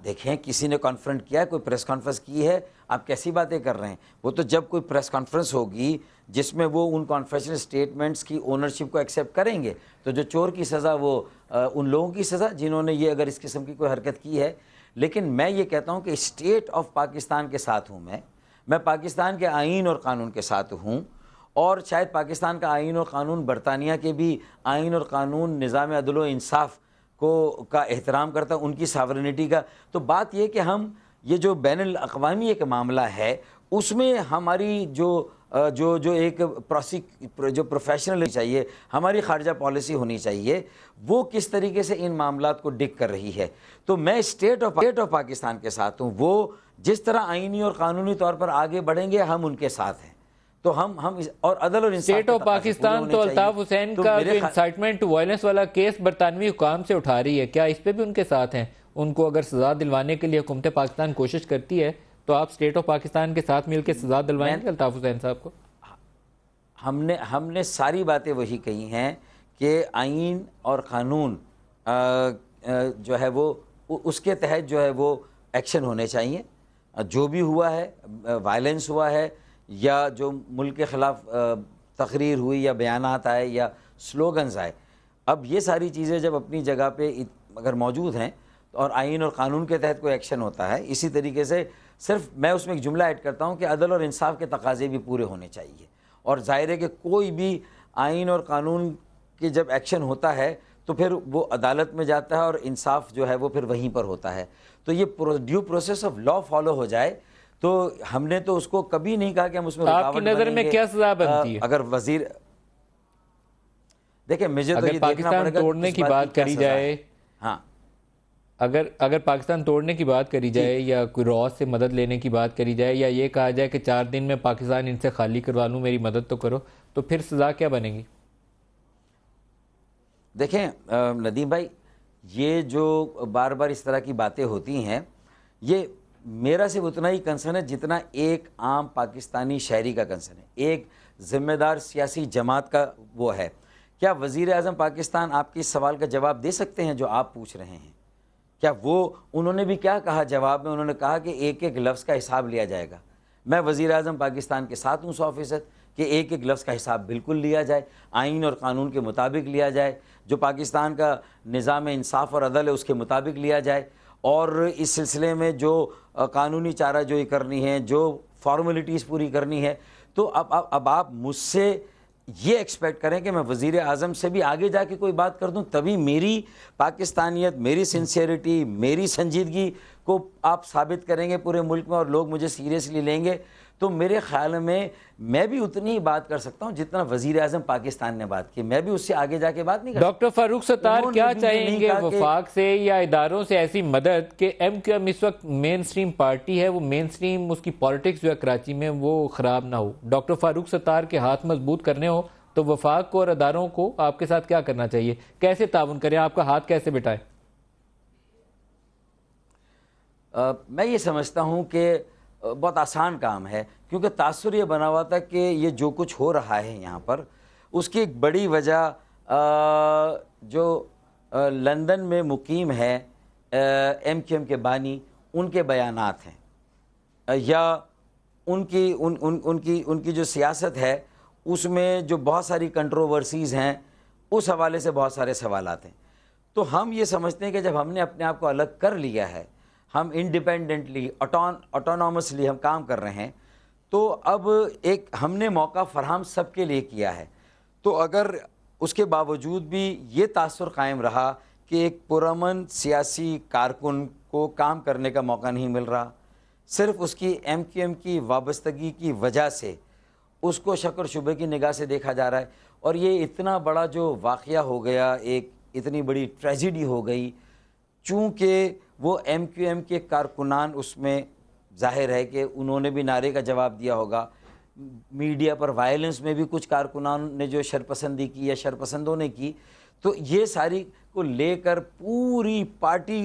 Speaker 2: देखें, किसी ने कॉन्फ्रेंट किया है, कोई प्रेस कॉन्फ्रेंस की है, आप कैसी बातें कर रहे हैं। वो तो जब कोई प्रेस कॉन्फ्रेंस होगी जिसमें वो उन कॉन्फेशनल स्टेटमेंट्स की ओनरशिप को एक्सेप्ट करेंगे, तो जो चोर की सज़ा वो उन लोगों की सज़ा जिन्होंने ये अगर इस किस्म की कोई हरकत की है। लेकिन मैं ये कहता हूँ कि स्टेट ऑफ पाकिस्तान के साथ हूँ मैं पाकिस्तान के आइन और क़ानून के साथ हूँ, और शायद पाकिस्तान का आइन और क़ानून बरतानिया के भी आइन और क़ानून, निज़ाम अदल व इंसाफ का एहतराम करता है, उनकी सावरनिटी का। तो बात यह कि हम ये जो बैनुल अक़वामी एक मामला है उसमें हमारी जो एक जो प्रोफेशनल चाहिए, हमारी खारजा पॉलिसी होनी चाहिए, वो किस तरीके से इन मामलात को डिक कर रही है। तो मैं स्टेट ऑफ पाकिस्तान के साथ हूँ। वो जिस तरह आईनी और कानूनी तौर पर आगे बढ़ेंगे हम उनके साथ हैं। तो हम और अदल और
Speaker 3: स्टेट ऑफ पाकिस्तान तो अल्ताफ हुसैन का जो इंसाइटमेंट टू वायलेंस वाला केस बरतानवी हुकाम से उठा रही है, क्या इस पे भी उनके साथ हैं? उनको अगर सजा दिलवाने के लिए हुकूमत पाकिस्तान कोशिश करती है तो आप स्टेट ऑफ पाकिस्तान के साथ मिलकर सजा दिलवाएंगे अल्ताफ हुसैन साहब को?
Speaker 2: हमने सारी बातें वही कही हैं कि आइन और क़ानून जो है वो उसके तहत जो है वो एक्शन होने चाहिए। जो भी हुआ है, वायलेंस हुआ है या जो मुल्क के ख़िलाफ़ तकरीर हुई या बयानात आए या स्लोगन्स आए, अब ये सारी चीज़ें जब अपनी जगह पे अगर मौजूद हैं और आइन और कानून के तहत कोई एक्शन होता है, इसी तरीके से सिर्फ मैं उसमें एक जुमला ऐड करता हूँ कि अदल और इंसाफ के तकाजे भी पूरे होने चाहिए। और ज़ाहिर है कि कोई भी आइन और कानून के जब एक्शन होता है तो फिर वो अदालत में जाता है और इंसाफ जो है वो फिर वहीं पर होता है। तो ये due process of law follow हो जाए, तो हमने तो उसको कभी नहीं कहा कि हम उसमें
Speaker 3: आपकी नज़र में क्या सज़ा बनती है?
Speaker 2: अगर वजीर देखिए, मुझे तो ये
Speaker 3: पाकिस्तान तोड़ने की बात करी जाए,
Speaker 2: हाँ,
Speaker 3: अगर पाकिस्तान तोड़ने की बात करी जाए या कोई रॉ से मदद लेने की बात करी जाए या ये कहा जाए कि 4 दिन में पाकिस्तान इनसे खाली करवा लूँ, मेरी मदद तो करो, तो फिर सज़ा क्या बनेगी?
Speaker 2: देखें नदीम भाई, ये जो बार बार इस तरह की बातें होती हैं, ये मेरा सिर्फ उतना ही कंसर्न है जितना एक आम पाकिस्तानी शहरी का कंसर्न है, एक ज़िम्मेदार सियासी जमात का वो है। क्या वज़ीर आज़म पाकिस्तान आपके इस सवाल का जवाब दे सकते हैं जो आप पूछ रहे हैं? क्या उन्होंने भी क्या कहा जवाब में? उन्होंने कहा कि एक एक लफ्ज़ का हिसाब लिया जाएगा। मैं वज़ीर आज़म पाकिस्तान के साथ हूँ 100% कि एक एक लफ्ज़ का हिसाब बिल्कुल लिया जाए, आइन और कानून के मुताबिक लिया जाए, जो पाकिस्तान का निज़ाम इंसाफ और अदल है उसके मुताबिक लिया जाए, और इस सिलसिले में जो कानूनी चाराजोई करनी है, जो फॉर्मेलिटीज़ पूरी करनी है, तो अब आप मुझसे ये एक्सपेक्ट करें कि मैं वज़ीर आज़म से भी आगे जाके कोई बात कर दूं, तभी मेरी पाकिस्तानियत, मेरी सिंसियरिटी, मेरी संजीदगी को आप साबित करेंगे पूरे मुल्क में और लोग मुझे सीरियसली लेंगे। तो मेरे ख्याल में मैं भी उतनी ही बात कर सकता हूं जितना वज़ीर आज़म पाकिस्तान ने बात की, मैं भी उससे आगे जाके बात नहीं कर सकता।
Speaker 3: डॉक्टर फारूक सत्तार क्या चाहेंगे वफाक से या इदारों से ऐसी मदद कि MQM इस वक्त मेन स्ट्रीम पार्टी है, वो मेन स्ट्रीम उसकी पॉलिटिक्स जो है कराची में वो ख़राब ना हो? डॉक्टर फारूक सत्तार के हाथ मजबूत करने हो तो वफाक को और अदारों को आपके साथ क्या करना चाहिए? कैसे ताउन करें? आपका हाथ कैसे बिठाएं?
Speaker 2: मैं ये समझता हूँ कि बहुत आसान काम है, क्योंकि तासुर ये बना हुआ था कि ये जो कुछ हो रहा है यहाँ पर, उसकी एक बड़ी वजह जो लंदन में मुकीम है MQM के बानी, उनके बयानात हैं, या उनकी जो सियासत है उसमें जो बहुत सारी कंट्रोवर्सीज़ हैं, उस हवाले से बहुत सारे सवालात हैं। तो हम ये समझते हैं कि जब हमने अपने आप को अलग कर लिया है, हम इंडिपेंडेंटली ऑटोनॉमसली हम काम कर रहे हैं, तो अब एक हमने मौका फराहम सबके लिए किया है। तो अगर उसके बावजूद भी ये तासुर कायम रहा कि एक पुरअमन सियासी कारकुन को काम करने का मौका नहीं मिल रहा, सिर्फ उसकी MQM की वाबस्तगी की वजह से उसको शक और शुबे की निगाह से देखा जा रहा है, और ये इतना बड़ा जो वाक़या हो गया, एक इतनी बड़ी ट्रेजिडी हो गई, चूँकि वो MQM के कारकुनान उसमें ज़ाहिर है कि उन्होंने भी नारे का जवाब दिया होगा, मीडिया पर वायलेंस में भी कुछ कारकुनान ने जो शरपसंदी की या शरपसंदों ने की, तो ये सारी को लेकर पूरी पार्टी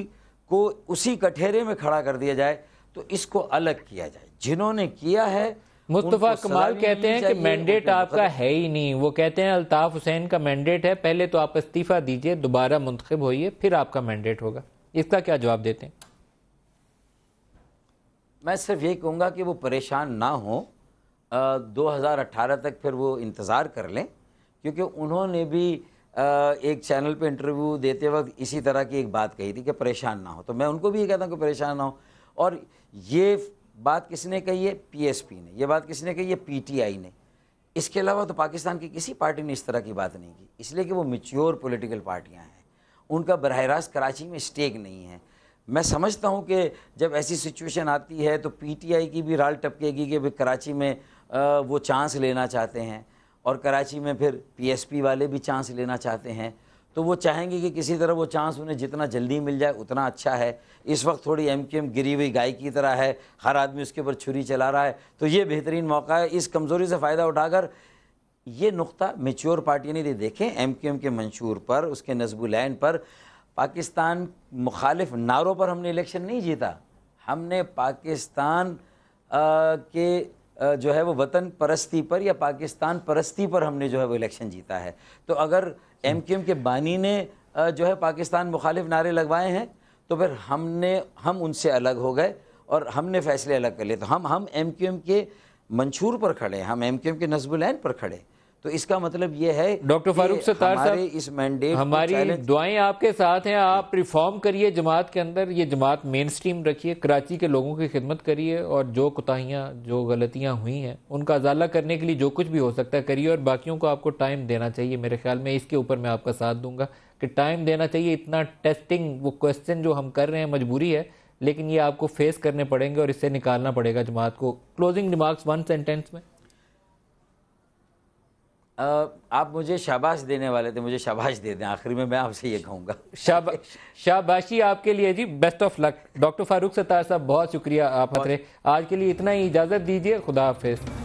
Speaker 2: को उसी कठेरे में खड़ा कर दिया जाए, तो इसको अलग किया जाए। जिन्होंने किया है,
Speaker 3: मुस्तफ़ा कमाल कहते हैं कि मैंडेट आपका है ही नहीं। वो कहते हैं अल्ताफ़ हुसैन का मैंडेट है, पहले तो आप इस्तीफ़ा दीजिए, दोबारा मुंतखब होइए, फिर आपका मैंडेट होगा। इसका क्या जवाब देते हैं?
Speaker 2: मैं सिर्फ यही कहूँगा कि वो परेशान ना हो, 2018 तक फिर वो इंतज़ार कर लें, क्योंकि उन्होंने भी एक चैनल पे इंटरव्यू देते वक्त इसी तरह की एक बात कही थी कि परेशान ना हो। तो मैं उनको भी ये कहता हूँ कि परेशान ना हो। और ये बात किसने कही है? PSP ने। ये बात किसने कही है? PTI ने। इसके अलावा तो पाकिस्तान की किसी पार्टी ने इस तरह की बात नहीं की, इसलिए कि वो मैच्योर पॉलिटिकल पार्टियाँ हैं, उनका बरह रास्त कराची में स्टेक नहीं है। मैं समझता हूँ कि जब ऐसी सिचुएशन आती है तो PTI की भी राल टपकेगी कि भाई कराची में वो चांस लेना चाहते हैं, और कराची में फिर PSP वाले भी चांस लेना चाहते हैं, तो वो चाहेंगे कि किसी तरह वो चांस उन्हें जितना जल्दी मिल जाए उतना अच्छा है। इस वक्त थोड़ी MQM गिरी हुई गाय की तरह है, हर आदमी उसके ऊपर छुरी चला रहा है, तो ये बेहतरीन मौका है इस कमज़ोरी से फ़ायदा उठाकर ये नुक्ता मैच्योर पार्टी ने देखें। MQM के मंशूर पर, उसके नज़्बुलैन पर, पाकिस्तान मुखालिफ नारों पर हमने इलेक्शन नहीं जीता, हमने पाकिस्तान के जो है वो वतन परस्ती पर या पाकिस्तान परस्ती पर हमने जो है वो इलेक्शन जीता है। तो अगर MQM के बानी ने जो है पाकिस्तान मुखालिफ नारे लगवाए हैं, तो फिर हम उनसे अलग हो गए और हमने फ़ैसले अलग कर लिए। तो हम MQM के मंशूर पर खड़े हैं, हम एमक्यूएम के नस्बुल ऐन पर खड़े। तो इसका मतलब ये है
Speaker 3: डॉक्टर फारूक सत्तार साहब,
Speaker 2: इस मैंडेट
Speaker 3: हमारी दुआएं आपके साथ हैं। आप रिफॉर्म करिए जमात के अंदर, ये जमात मेन स्ट्रीम रखिए, कराची के लोगों की खिदमत करिए और जो कोताहियाँ जो गलतियाँ हुई हैं उनका अजाला करने के लिए जो कुछ भी हो सकता है करिए, और बाकियों को आपको टाइम देना चाहिए। मेरे ख्याल में इसके ऊपर मैं आपका साथ दूंगा कि टाइम देना चाहिए। इतना टेस्टिंग वो क्वेश्चन जो हम कर रहे हैं मजबूरी है, लेकिन ये आपको फेस करने पड़ेंगे और इससे निकालना पड़ेगा जमात को। क्लोजिंग रिमार्क्स 1 सेंटेंस में।
Speaker 2: आप मुझे शाबाश देने वाले थे, मुझे शाबाश दे दें। आखिरी में मैं आपसे ये कहूँगा
Speaker 3: शाबाशी आपके लिए जी, best of luck. Doctor Farooq Sattar sahab बहुत शुक्रिया, आप हतरे। आज के लिए इतना ही, इजाज़त दीजिए, खुदा हाफिज़।